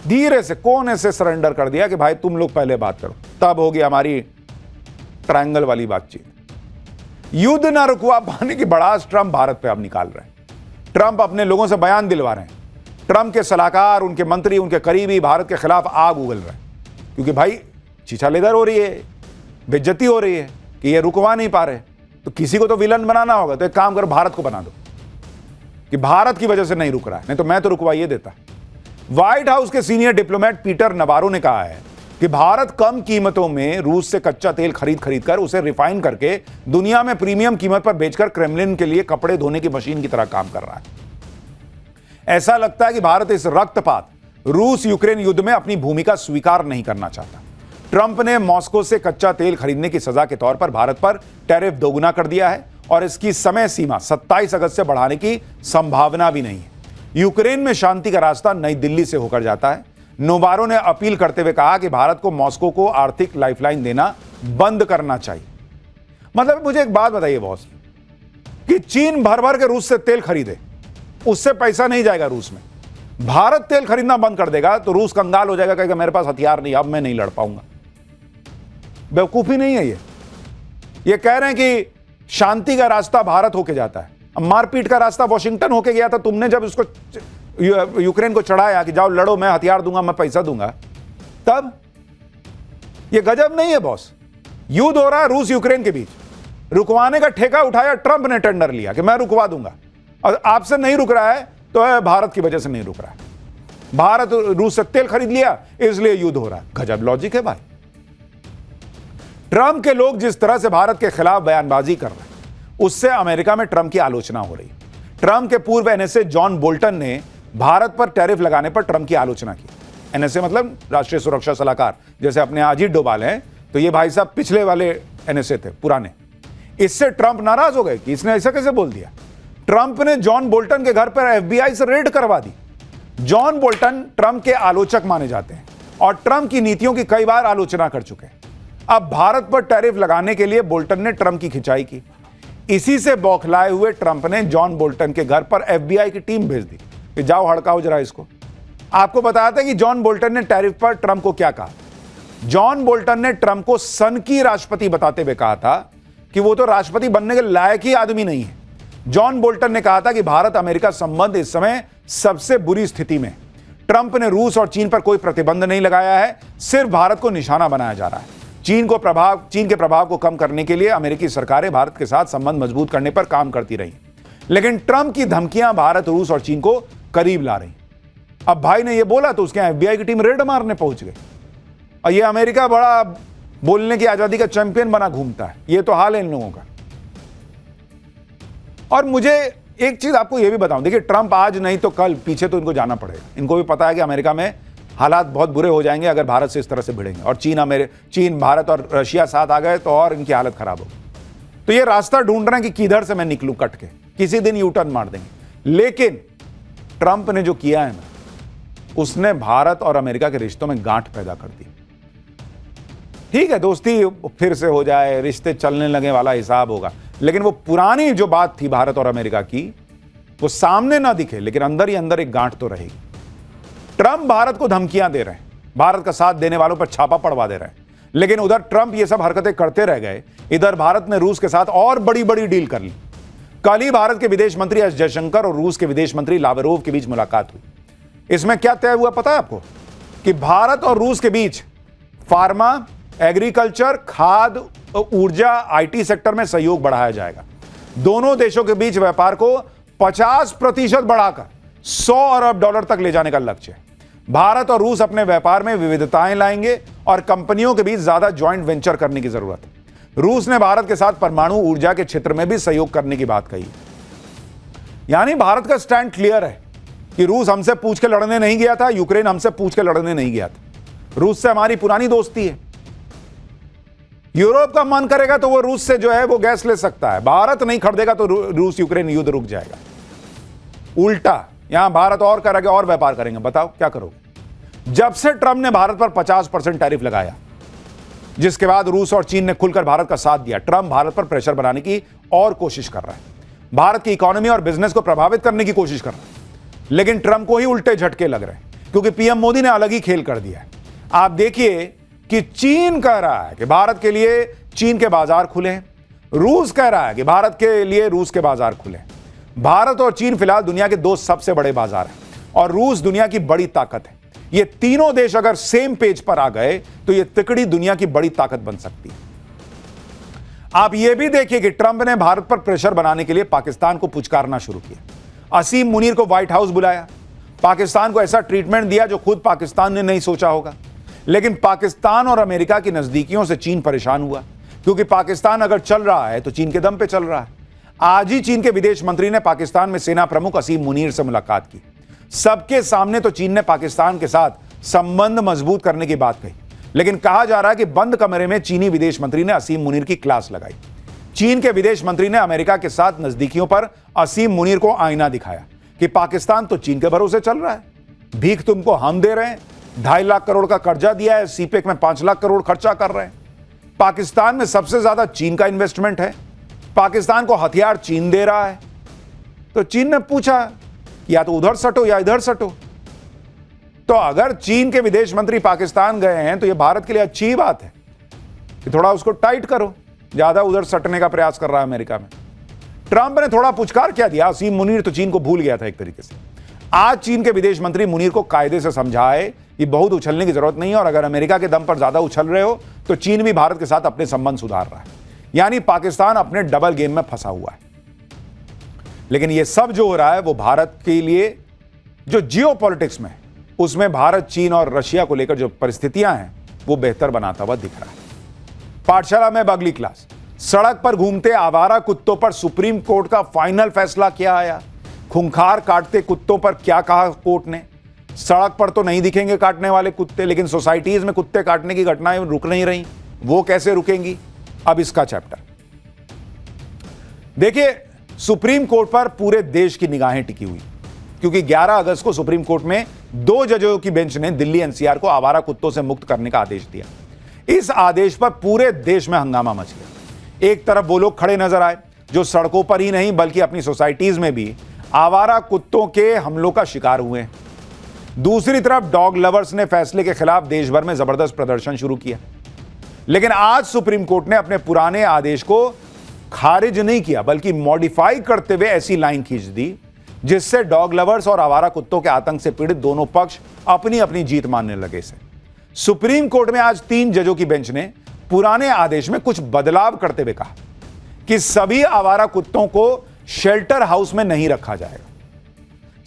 धीरे से कोने से सरेंडर कर दिया कि भाई तुम लोग पहले बात करो, तब होगी हमारी ट्रायंगल वाली बातचीत। युद्ध ना रुकवा पाने की भड़ास ट्रंप भारत पे अब निकाल रहे हैं। ट्रंप अपने लोगों से बयान दिलवा रहे हैं। ट्रंप के सलाहकार, उनके मंत्री, उनके करीबी भारत के खिलाफ आग उगल रहे हैं, क्योंकि भाई छीछालेदर हो रही है, बेइज्जती हो रही है कि ये रुकवा नहीं पा रहे। तो किसी को तो विलन बनाना होगा, तो एक काम करो, भारत को बना दो कि भारत की वजह से नहीं रुक रहा है, नहीं तो मैं तो रुकवाइए देता। व्हाइट हाउस के सीनियर डिप्लोमेट पीटर नवारो ने कहा है कि भारत कम कीमतों में रूस से कच्चा तेल खरीद कर उसे रिफाइन करके दुनिया में प्रीमियम कीमत पर बेचकर क्रेमलिन के लिए कपड़े धोने की मशीन की तरह काम कर रहा है। ऐसा लगता है कि भारत इस रक्तपात रूस यूक्रेन युद्ध में अपनी भूमिका स्वीकार नहीं करना चाहता। ट्रंप ने मॉस्को से कच्चा तेल खरीदने की सजा के तौर पर भारत पर टैरिफ दोगुना कर दिया है और इसकी समय सीमा 27 अगस्त से बढ़ाने की संभावना भी नहीं है। यूक्रेन में शांति का रास्ता नई दिल्ली से होकर जाता है। नोवारो ने अपील करते हुए कहा कि भारत को मॉस्को को आर्थिक लाइफलाइन देना बंद करना चाहिए। मतलब मुझे एक बात बताइए बॉस, कि चीन भर भर के रूस से तेल खरीदे, उससे पैसा नहीं जाएगा रूस में। भारत तेल खरीदना बंद कर देगा तो रूस कंगाल हो जाएगा, कहेगा मेरे पास हथियार नहीं, अब मैं नहीं लड़ पाऊंगा। बेवकूफी नहीं है ये कह रहे हैं कि शांति का रास्ता भारत होके जाता है, अब मारपीट का रास्ता वॉशिंगटन होके गया था। तुमने जब उसको यूक्रेन को चढ़ाया कि जाओ लड़ो, मैं हथियार दूंगा, मैं पैसा दूंगा, तब ये गजब नहीं है बॉस। युद्ध हो रहा है रूस यूक्रेन के बीच, रुकवाने का ठेका उठाया ट्रंप ने, टेंडर लिया कि मैं रुकवा दूंगा, और आपसे नहीं रुक रहा है तो है भारत की वजह से नहीं रुक रहा है। भारत रूस से तेल खरीद लिया इसलिए युद्ध हो रहा है। गजब लॉजिक है भाई। ट्रंप के लोग जिस तरह से भारत के खिलाफ बयानबाजी कर रहे हैं, उससे अमेरिका में ट्रंप की आलोचना हो रही है। ट्रंप के पूर्व एनएसए जॉन बोल्टन ने भारत पर टैरिफ लगाने पर ट्रंप की आलोचना की। एनएसए मतलब राष्ट्रीय सुरक्षा सलाहकार, जैसे अपने अजीत डोभाल हैं, तो ये भाई साहब पिछले वाले एनएसए थे, पुराने। इससे ट्रंप नाराज हो गए कि इसने ऐसा कैसे बोल दिया। ट्रंप ने जॉन बोल्टन के घर पर एफबीआई से रेड करवा दी। जॉन बोल्टन ट्रंप के आलोचक माने जाते हैं और ट्रंप की नीतियों की कई बार आलोचना कर चुके हैं। अब भारत पर टैरिफ लगाने के लिए बोल्टन ने ट्रंप की खिंचाई की। इसी से बौखलाए हुए ट्रंप ने जॉन बोल्टन के घर पर एफबीआई की टीम भेज दी कि जाओ हड़काओ जरा इसको। आपको बताते हैं कि जॉन बोल्टन ने टैरिफ पर ट्रंप को क्या कहा। जॉन बोल्टन ने ट्रंप को सन की राष्ट्रपति बताते हुए कहा था कि वो तो राष्ट्रपति बनने के लायक ही आदमी नहीं है। जॉन बोल्टन ने कहा था कि भारत अमेरिका संबंध इस समय सबसे बुरी स्थिति में। ट्रंप ने रूस और चीन पर कोई प्रतिबंध नहीं लगाया है, सिर्फ भारत को निशाना बनाया जा रहा है। चीन के प्रभाव को कम करने के लिए अमेरिकी सरकारें भारत के साथ संबंध मजबूत करने पर काम करती रही, लेकिन ट्रंप की धमकियां भारत, रूस और चीन को करीब ला रही। अब भाई ने यह बोला तो उसके एफबीआई की टीम रेड मारने पहुंच गई। और यह अमेरिका बड़ा बोलने की आजादी का चैंपियन बना घूमता है। यह तो हाल है इन लोगों का। और मुझे एक चीज आपको यह भी बताऊं, देखिए ट्रंप आज नहीं तो कल पीछे तो इनको जाना पड़ेगा। इनको भी पता है कि अमेरिका में हालात बहुत बुरे हो जाएंगे अगर भारत से इस तरह से भिड़ेंगे, और चीन, भारत और रशिया साथ आ गए तो और इनकी हालत खराब होगी। तो ये रास्ता ढूंढ रहे हैं कि किधर से मैं निकलूं कट के, किसी दिन यू टर्न मार देंगे। लेकिन ट्रंप ने जो किया है ना, उसने भारत और अमेरिका के रिश्तों में गांठ पैदा कर दी। ठीक है, दोस्ती फिर से हो जाए, रिश्ते चलने लगे वाला हिसाब होगा, लेकिन वो पुरानी जो बात थी भारत और अमेरिका की, वो सामने ना दिखे लेकिन अंदर ही अंदर एक गांठ तो रहेगी। ट्रंप भारत को धमकियां दे रहे हैं, भारत का साथ देने वालों पर छापा पड़वा दे रहे हैं, लेकिन उधर ट्रंप ये सब हरकतें करते रह गए, इधर भारत ने रूस के साथ और बड़ी बड़ी डील कर ली। कल ही भारत के विदेश मंत्री एस जयशंकर और रूस के विदेश मंत्री लावरोव के बीच मुलाकात हुई। इसमें क्या तय हुआ पता है आपको? कि भारत और रूस के बीच फार्मा, एग्रीकल्चर, खाद्य, ऊर्जा, आईटी सेक्टर में सहयोग बढ़ाया जाएगा। दोनों देशों के बीच व्यापार को 50% बढ़ाकर $100 अरब तक ले जाने का लक्ष्य है। भारत और रूस अपने व्यापार में विविधताएं लाएंगे और कंपनियों के बीच ज्यादा ज्वाइंट वेंचर करने की जरूरत है। रूस ने भारत के साथ परमाणु ऊर्जा के क्षेत्र में भी सहयोग करने की बात कही। यानी भारत का स्टैंड क्लियर है कि रूस हमसे पूछ के लड़ने नहीं गया था, यूक्रेन हमसे पूछ के लड़ने नहीं गया था। रूस से हमारी पुरानी दोस्ती है। यूरोप का मन करेगा तो वो रूस से जो है वो गैस ले सकता है। भारत नहीं खरीदेगा तो रूस यूक्रेन युद्ध रुक जाएगा। उल्टा यहां भारत और करेगा और व्यापार करेंगे। बताओ क्या करोगे? जब से ट्रंप ने भारत पर 50% टैरिफ लगाया, जिसके बाद रूस और चीन ने खुलकर भारत का साथ दिया, ट्रंप भारत पर प्रेशर बनाने की और कोशिश कर रहा है। भारत की इकोनॉमी और बिजनेस को प्रभावित करने की कोशिश कर रहा है। लेकिन ट्रंप को ही उल्टे झटके लग रहे हैं, क्योंकि पीएम मोदी ने अलग ही खेल कर दिया है। आप देखिए कि चीन कह रहा है कि भारत के लिए चीन के बाजार खुले हैं, रूस कह रहा है कि भारत के लिए रूस के बाजार खुले हैं। भारत और चीन फिलहाल दुनिया के दो सबसे बड़े बाजार हैं और रूस दुनिया की बड़ी ताकत है। ये तीनों देश अगर सेम पेज पर आ गए तो ये तिकड़ी दुनिया की बड़ी ताकत बन सकती है। आप ये भी देखिए कि ट्रंप ने भारत पर प्रेशर बनाने के लिए पाकिस्तान को पुचकारना शुरू किया। असीम मुनीर को व्हाइट हाउस बुलाया, पाकिस्तान को ऐसा ट्रीटमेंट दिया जो खुद पाकिस्तान ने नहीं सोचा होगा। लेकिन पाकिस्तान और अमेरिका की नजदीकियों से चीन परेशान हुआ, क्योंकि पाकिस्तान अगर चल रहा है तो चीन के दम पे चल रहा है। आज ही चीन के विदेश मंत्री ने पाकिस्तान में सेना प्रमुख असीम मुनीर से मुलाकात की। सबके सामने तो चीन ने पाकिस्तान के साथ संबंध मजबूत करने की बात कही, लेकिन कहा जा रहा है कि बंद कमरे में चीनी विदेश मंत्री ने असीम मुनीर की क्लास लगाई। चीन के विदेश मंत्री ने अमेरिका के साथ नजदीकियों पर असीम मुनीर को आईना दिखाया कि पाकिस्तान तो चीन के भरोसे चल रहा है, भीख तुमको हम दे रहे हैं, 2.5 लाख करोड़ का कर्जा दिया है, सीपेक में 5 लाख करोड़ खर्चा कर रहे हैं। पाकिस्तान में सबसे ज्यादा चीन का इन्वेस्टमेंट है, पाकिस्तान को हथियार चीन दे रहा है। तो चीन ने पूछा या तो उधर सटो या इधर सटो। तो अगर चीन के विदेश मंत्री पाकिस्तान गए हैं तो यह भारत के लिए अच्छी बात है कि थोड़ा उसको टाइट करो, ज्यादा उधर सटने का प्रयास कर रहा है अमेरिका में। ट्रंप ने थोड़ा पुचकार क्या दिया, असीम मुनीर तो चीन को भूल गया था एक तरीके से। आज चीन के विदेश मंत्री मुनीर को कायदे से समझाए कि बहुत उछलने की जरूरत नहीं है और अगर अमेरिका के दम पर ज्यादा उछल रहे हो तो चीन भी भारत के साथ अपने संबंध सुधार रहा है। यानी पाकिस्तान अपने डबल गेम में फंसा हुआ है। लेकिन यह सब जो हो रहा है वो भारत के लिए जो जियोपॉलिटिक्स में, उसमें भारत, चीन और रशिया को लेकर जो परिस्थितियां हैं वो बेहतर बनाता हुआ दिख रहा है। पाठशाला में अगली क्लास, सड़क पर घूमते आवारा कुत्तों पर सुप्रीम कोर्ट का फाइनल फैसला क्या आया? खूंखार काटते कुत्तों पर क्या कहा कोर्ट ने? सड़क पर तो नहीं दिखेंगे काटने वाले कुत्ते, लेकिन सोसाइटीज में कुत्ते काटने की घटनाएं रुक नहीं रही, वो कैसे रुकेंगी? अब इसका चैप्टर देखिए। सुप्रीम कोर्ट पर पूरे देश की निगाहें टिकी हुई, क्योंकि 11 अगस्त को सुप्रीम कोर्ट में 2 जजों की बेंच ने दिल्ली एनसीआर को आवारा कुत्तों से मुक्त करने का आदेश दिया। इस आदेश पर पूरे देश में हंगामा मच गया। एक तरफ वो लोग खड़े नजर आए जो सड़कों पर ही नहीं बल्कि अपनी सोसाइटीज में भी आवारा कुत्तों के हमलों का शिकार हुए। दूसरी तरफ डॉग लवर्स ने फैसले के खिलाफ देश भर में जबरदस्त प्रदर्शन शुरू किया। लेकिन आज सुप्रीम कोर्ट ने अपने पुराने आदेश को खारिज नहीं किया, बल्कि मॉडिफाई करते हुए ऐसी लाइन खींच दी जिससे डॉग लवर्स और आवारा कुत्तों के आतंक से पीड़ित दोनों पक्ष अपनी अपनी जीत मानने लगे से। सुप्रीम कोर्ट में आज 3 जजों की बेंच ने पुराने आदेश में कुछ बदलाव करते हुए कहा कि सभी आवारा कुत्तों को शेल्टर हाउस में नहीं रखा जाएगा।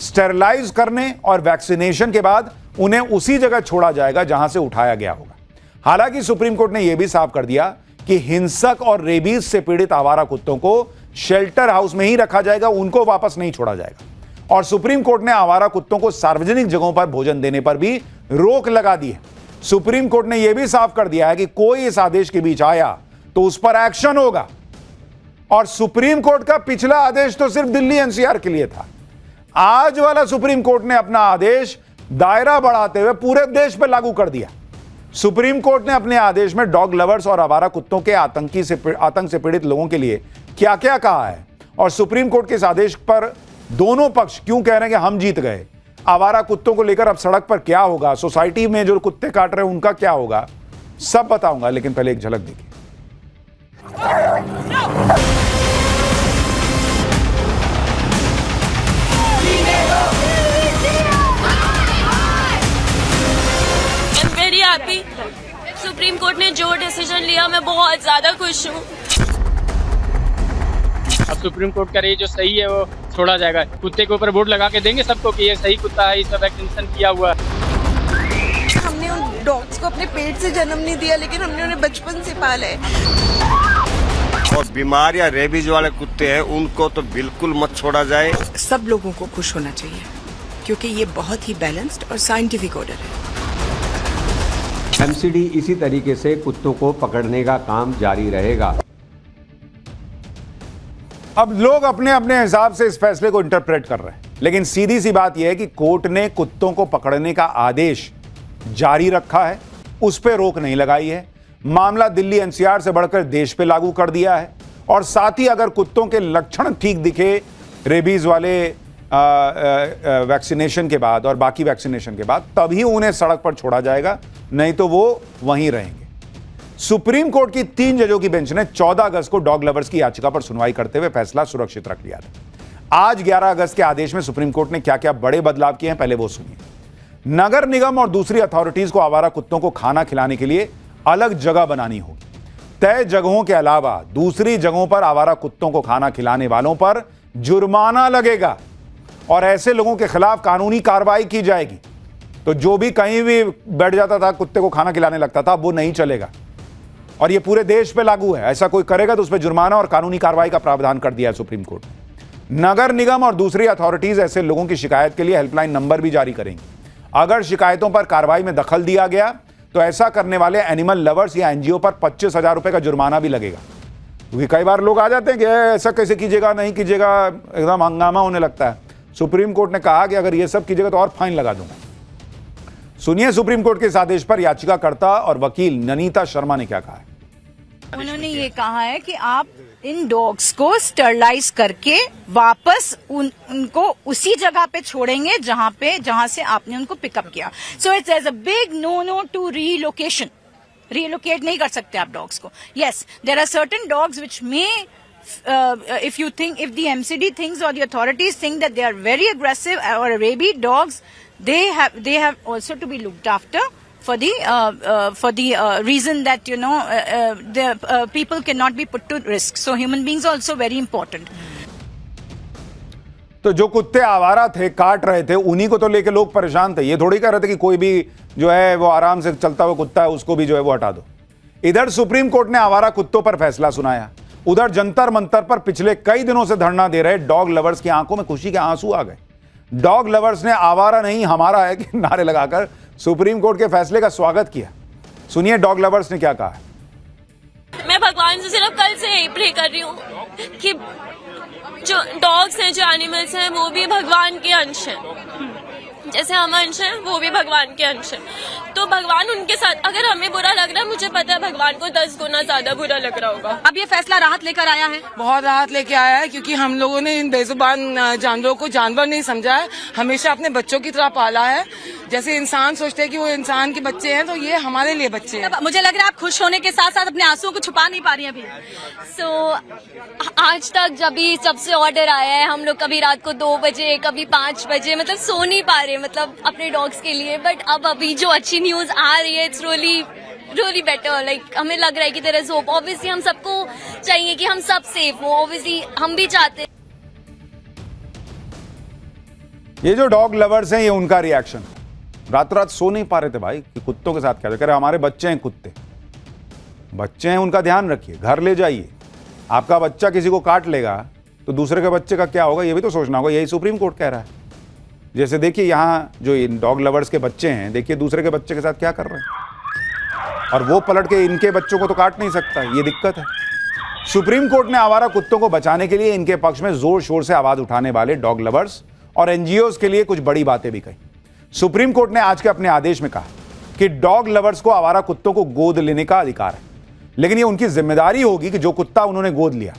स्टेरलाइज करने और वैक्सीनेशन के बाद उन्हें उसी जगह छोड़ा जाएगा जहां से उठाया गया होगा। हालांकि सुप्रीम कोर्ट ने यह भी साफ कर दिया कि हिंसक और रेबीज से पीड़ित आवारा कुत्तों को शेल्टर हाउस में ही रखा जाएगा, उनको वापस नहीं छोड़ा जाएगा। और सुप्रीम कोर्ट ने आवारा कुत्तों को सार्वजनिक जगहों पर भोजन देने पर भी रोक लगा दी है। सुप्रीम कोर्ट ने यह भी साफ कर दिया है कि कोई इस आदेश के बीच आया तो उस पर एक्शन होगा। और सुप्रीम कोर्ट का पिछला आदेश तो सिर्फ दिल्ली एनसीआर के लिए था। आज वाला सुप्रीम कोर्ट ने अपना आदेश दायरा बढ़ाते हुए पूरे देश पर लागू कर दिया। सुप्रीम कोर्ट ने अपने आदेश में डॉग लवर्स और आवारा कुत्तों के आतंक से पीड़ित लोगों के लिए क्या क्या कहा है, और सुप्रीम कोर्ट के इस आदेश पर दोनों पक्ष क्यों कह रहे हैं कि हम जीत गए। आवारा कुत्तों को लेकर अब सड़क पर क्या होगा, सोसाइटी में जो कुत्ते काट रहे हैं उनका क्या होगा, सब बताऊंगा, लेकिन पहले एक झलक देखिए। Very happy. सुप्रीम कोर्ट ने जो डिसीजन लिया मैं बहुत ज्यादा खुश हूँ। अब सुप्रीम कोर्ट का रही जो सही है वो छोड़ा जाएगा। कुत्ते के ऊपर बोर्ड लगा के देंगे सबको कि ये सही कुत्ता है, इसका वैक्सीनेशन किया हुआ है। हमने उन डॉग्स को अपने पेट से जन्म नहीं दिया, लेकिन हमने उन्हें बचपन से पाला है। और बीमार या रेबीज वाले कुत्ते हैं उनको तो बिल्कुल मत छोड़ा जाए। सब लोगों को खुश होना चाहिए क्योंकि ये बहुत ही बैलेंस्ड और साइंटिफिक ऑर्डर है। एमसीडी इसी तरीके से कुत्तों को पकड़ने का काम जारी रहेगा। अब लोग अपने अपने हिसाब से इस फैसले को इंटरप्रेट कर रहे हैं, लेकिन सीधी सी बात यह है कि कोर्ट ने कुत्तों को पकड़ने का आदेश जारी रखा है, उस पर रोक नहीं लगाई है। मामला दिल्ली एनसीआर से बढ़कर देश पे लागू कर दिया है। और साथ ही अगर कुत्तों के लक्षण ठीक दिखे रेबीज वाले वैक्सीनेशन के बाद और बाकी वैक्सीनेशन के बाद, तभी उन्हें सड़क पर छोड़ा जाएगा, नहीं तो वो वहीं रहेंगे। सुप्रीम कोर्ट की 3 जजों की बेंच ने 14 अगस्त को डॉग लवर्स की याचिका पर सुनवाई करते हुए फैसला सुरक्षित रख लिया था। आज 11 अगस्त के आदेश में सुप्रीम कोर्ट ने क्या क्या बड़े बदलाव किए हैं, पहले वो सुनिए। नगर निगम और दूसरी अथॉरिटीज को आवारा कुत्तों को खाना खिलाने के लिए अलग जगह बनानी होगी। तय जगहों के अलावा दूसरी जगहों पर आवारा कुत्तों को खाना खिलाने वालों पर जुर्माना लगेगा और ऐसे लोगों के खिलाफ कानूनी कार्रवाई की जाएगी। तो जो भी कहीं भी बैठ जाता था, कुत्ते को खाना खिलाने लगता था, वो नहीं चलेगा। और ये पूरे देश पे लागू है। ऐसा कोई करेगा तो उस पर जुर्माना और कानूनी कार्रवाई का प्रावधान कर दिया है सुप्रीम कोर्ट ने। नगर निगम और दूसरी अथॉरिटीज ऐसे लोगों की शिकायत के लिए हेल्पलाइन नंबर भी जारी करेंगी। अगर शिकायतों पर कार्रवाई में दखल दिया गया तो ऐसा करने वाले एनिमल लवर्स या एनजीओ पर 25,000 रुपए का जुर्माना भी लगेगा। क्योंकि कई बार लोग आ जाते हैं कि ऐसा कैसे कीजिएगा, नहीं कीजिएगा, एकदम हंगामा होने लगता है। सुप्रीम कोर्ट ने कहा कि अगर ये सब कीजिएगा तो और फाइन लगा दूंगा। सुनिए सुप्रीम कोर्ट के इस आदेश पर याचिकाकर्ता और वकील ननीता शर्मा ने क्या कहा है। उन्होंने ये कहा है कि आप इन डॉग्स को स्टरलाइज करके वापस उनको उसी जगह पे छोड़ेंगे जहां से आपने उनको पिकअप किया। So it's a big no to relocation. Relocate नहीं कर सकते आप डॉग्स को। Yes, there are certain dogs which may if the MCD thinks or the authorities think that they are very aggressive or rabid dogs, they have also to be looked after for the reason that the people cannot be put to risk. So human beings are also very important. तो जो कुत्ते आवारा थे, काट रहे थे, उन्हीं को तो लेके लोग परेशान थे। ये थोड़ी कह रहे थे कि कोई भी जो है वो आराम से चलता हुआ कुत्ता है, उसको भी जो है वो हटा दो। इधर सुप्रीम कोर्ट ने आवारा कुत्तों पर फैसला सुनाया। उधर जंतर मंतर पर पिछले कई दिनों से धरना दे रहे डॉग लवर्स की आंखों में खुशी के आंसू आ गए। डॉग लवर्स ने आवारा नहीं हमारा है कि नारे लगाकर सुप्रीम कोर्ट के फैसले का स्वागत किया। सुनिए डॉग लवर्स ने क्या कहा है। मैं भगवान से सिर्फ कल से यही प्रे कर रही हूँ कि जो डॉग्स हैं, जो एनिमल्स हैं, वो भी भगवान के अंश हैं। जैसे हम अंश हैं, वो भी भगवान के अंश हैं। तो भगवान उनके साथ, अगर हमें बुरा लग रहा है, मुझे पता है भगवान को 10 गुना ज्यादा बुरा लग रहा होगा। अब ये फैसला राहत लेकर आया है, बहुत राहत लेके आया है, क्योंकि हम लोगों ने इन बेजुबान जानवरों को जानवर नहीं समझा है, हमेशा अपने बच्चों की तरह पाला है। जैसे इंसान सोचते हैं कि वो इंसान के बच्चे हैं, तो ये हमारे लिए बच्चे हैं। मुझे लग रहा है आप खुश होने के साथ साथ अपने आंसुओं को छुपा नहीं पा रही अभी। आज तक जब से ऑर्डर आया है, हम लोग कभी रात को 2 बजे, कभी 5 बजे, मतलब सो नहीं पा रहे, मतलब अपने डॉग्स के लिए। बट अब अभी जो अच्छी न्यूज आ रही है, इट्स रियली बेटर। लाइक हमें लग रहा है कि देयर इज होप। ऑब्वियसली हम सबको चाहिए कि हम सब सेफ हो, ऑब्वियसली हम भी चाहते हैं। ये जो डॉग लवर्स हैं, ये उनका रिएक्शन। रात सो नहीं पा रहे थे भाई कि कुत्तों के साथ क्या कह रहे, हमारे बच्चे हैं, कुत्ते बच्चे हैं, उनका ध्यान रखिए, घर ले जाइए। आपका बच्चा किसी को काट लेगा तो दूसरे के बच्चे का क्या होगा, ये भी तो सोचना होगा। यही सुप्रीम कोर्ट कह रहा है। जैसे देखिए यहाँ जो इन डॉग लवर्स के बच्चे हैं, देखिए दूसरे के बच्चे के साथ क्या कर रहे हैं, और वो पलट के इनके बच्चों को तो काट नहीं सकता। ये दिक्कत है। सुप्रीम कोर्ट ने आवारा कुत्तों को बचाने के लिए इनके पक्ष में जोर शोर से आवाज उठाने वाले डॉग लवर्स और एनजीओज के लिए कुछ बड़ी बातें भी कही। सुप्रीम कोर्ट ने आज के अपने आदेश में कहा कि डॉग लवर्स को आवारा कुत्तों को गोद लेने का अधिकार है, लेकिन ये उनकी जिम्मेदारी होगी कि जो कुत्ता उन्होंने गोद लिया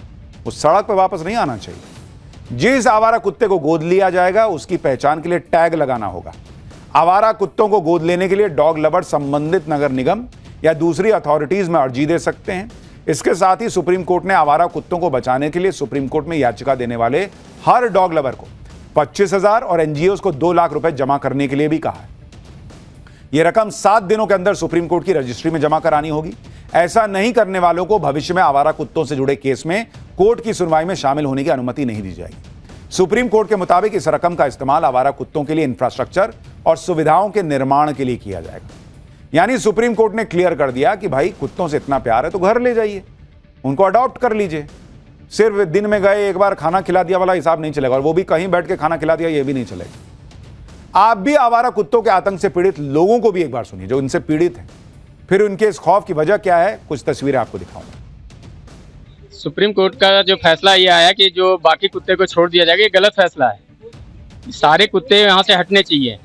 वो सड़क पर वापस नहीं आना चाहिए। जिस आवारा कुत्ते को गोद लिया जाएगा उसकी पहचान के लिए टैग लगाना होगा। आवारा कुत्तों को गोद लेने के लिए डॉग लवर संबंधित नगर निगम या दूसरी अथॉरिटीज में अर्जी दे सकते हैं। इसके साथ ही सुप्रीम कोर्ट ने आवारा कुत्तों को बचाने के लिए सुप्रीम कोर्ट में याचिका देने वाले हर डॉग लवर को 25,000 और एनजीओ को 2 लाख रुपए जमा करने के लिए भी कहा है। यह रकम 7 दिनों के अंदर सुप्रीम कोर्ट की रजिस्ट्री में जमा करानी होगी। ऐसा नहीं करने वालों को भविष्य में आवारा कुत्तों से जुड़े केस में कोर्ट की सुनवाई में शामिल होने की अनुमति नहीं दी जाएगी। सुप्रीम कोर्ट के मुताबिक इस रकम का इस्तेमाल आवारा कुत्तों के लिए इंफ्रास्ट्रक्चर और सुविधाओं के निर्माण के लिए किया जाएगा। यानी सुप्रीम कोर्ट ने क्लियर कर दिया कि भाई कुत्तों से इतना प्यार है तो घर ले जाइए, उनको अडॉप्ट कर लीजिए। सिर्फ दिन में गए एक बार खाना खिला दिया वाला हिसाब नहीं चलेगा, और वो भी कहीं बैठ के खाना खिला दिया ये भी नहीं चलेगा। आप भी आवारा कुत्तों के आतंक से पीड़ित लोगों को भी एक बार सुनिए जो इनसे पीड़ित हैं, फिर उनके इस खौफ की वजह क्या है, कुछ तस्वीरें आपको दिखाऊंगा। सुप्रीम कोर्ट का जो फैसला ये आया कि जो बाकी कुत्ते को छोड़ दिया जाएगा, ये गलत फैसला है। सारे कुत्ते यहाँ से हटने चाहिए।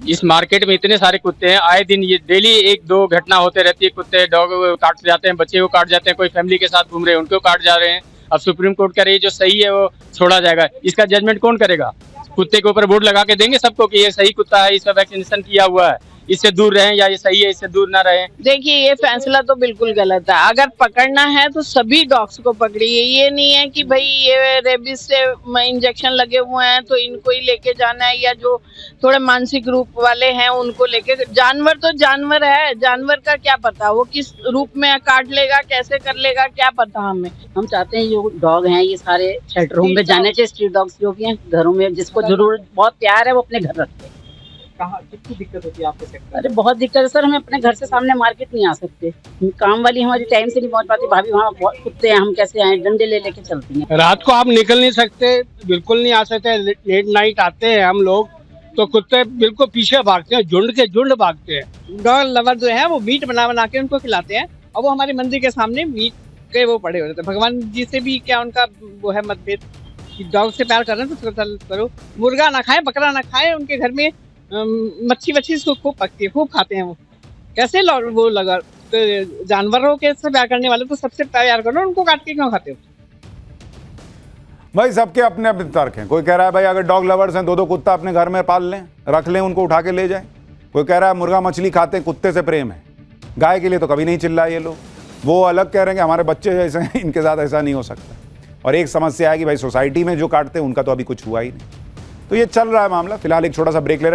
इस मार्केट में इतने सारे कुत्ते हैं, आए दिन ये डेली 1-2 घटना होते रहती है। कुत्ते डॉग काट जाते हैं, बच्चे को काट जाते हैं, कोई फैमिली के साथ घूम रहे हैं उनको काट जा रहे हैं। अब सुप्रीम कोर्ट कह रही है जो सही है वो छोड़ा जाएगा। इसका जजमेंट कौन करेगा? कुत्ते के ऊपर बोर्ड लगा के देंगे सबको कि ये सही कुत्ता है, इसका वैक्सीनेशन किया हुआ है, इससे दूर रहें, या ये सही है इससे दूर ना रहें। देखिए ये फैसला तो बिल्कुल गलत है। अगर पकड़ना है तो सभी डॉग्स को पकड़िए। ये नहीं है कि भाई ये रेबिस से इंजेक्शन लगे हुए हैं तो इनको ही लेके जाना है, या जो थोड़े मानसिक रूप वाले हैं उनको लेके। जानवर तो जानवर है, जानवर का क्या पता वो किस रूप में काट लेगा, कैसे कर लेगा, क्या पता हमें। हम चाहते हैं जो डॉग हैं ये सारे शेल्टर होम में जाने चाहिए। स्ट्रीट डॉग्स जो भी हैं घरों में, जिसको जरूरत बहुत प्यार है वो अपने घर रखते। कहाँ कितनी दिक्कत होती है आपके सेक्टर? अरे बहुत दिक्कत है सर, हम अपने घर से सामने मार्केट नहीं आ सकते। काम वाली हमारी टाइम से नहीं पहुंच पाती। भाभी वहाँ बहुत कुत्ते हैं, हम कैसे आए? डंडे ले लेके चलती हैं। रात को आप निकल नहीं सकते, बिल्कुल नहीं आ सकते। लेट नाइट आते हैं हम लोग तो कुत्ते बिल्कुल पीछे भागते हैं, झुंड के झुंड भागते हैं। डॉग लवर जो है वो मीट बना बना के उनको खिलाते हैं, और वो हमारे मंदिर के सामने मीट के वो पड़े होते हैं। भगवान जी से भी क्या उनका वो है मतभेद कि डॉग से प्यार करना तो करो। मुर्गा ना खाए, बकरा ना खाए। उनके घर में मच्छी इसको खूब पकती है, खूब खाते हैं। वो कैसे वो लगा तो जानवरों के से प्यार करने वाले तो सबसे प्यार करो, उनको काट के क्यों खाते हो? भाई सबके अपने अपने तर्क हैं। कोई कह रहा है भाई अगर डॉग लवर्स हैं 2-2 कुत्ता अपने घर में पाल लें, रख लें, उनको उठा के ले जाएं। कोई कह रहा है मुर्गा मछली खाते हैं, कुत्ते से प्रेम है। गाय के लिए तो कभी नहीं चिल्लाए ये लोग। वो अलग कह रहे हैं कि हमारे बच्चे जैसे हैं, इनके साथ ऐसा नहीं हो सकता। और एक समस्या है कि भाई सोसाइटी में जो काटते हैं उनका तो अभी कुछ हुआ ही नहीं। तो ये चल रहा है मामला। फिलहाल एक छोटा सा ब्रेक ले रहे हैं।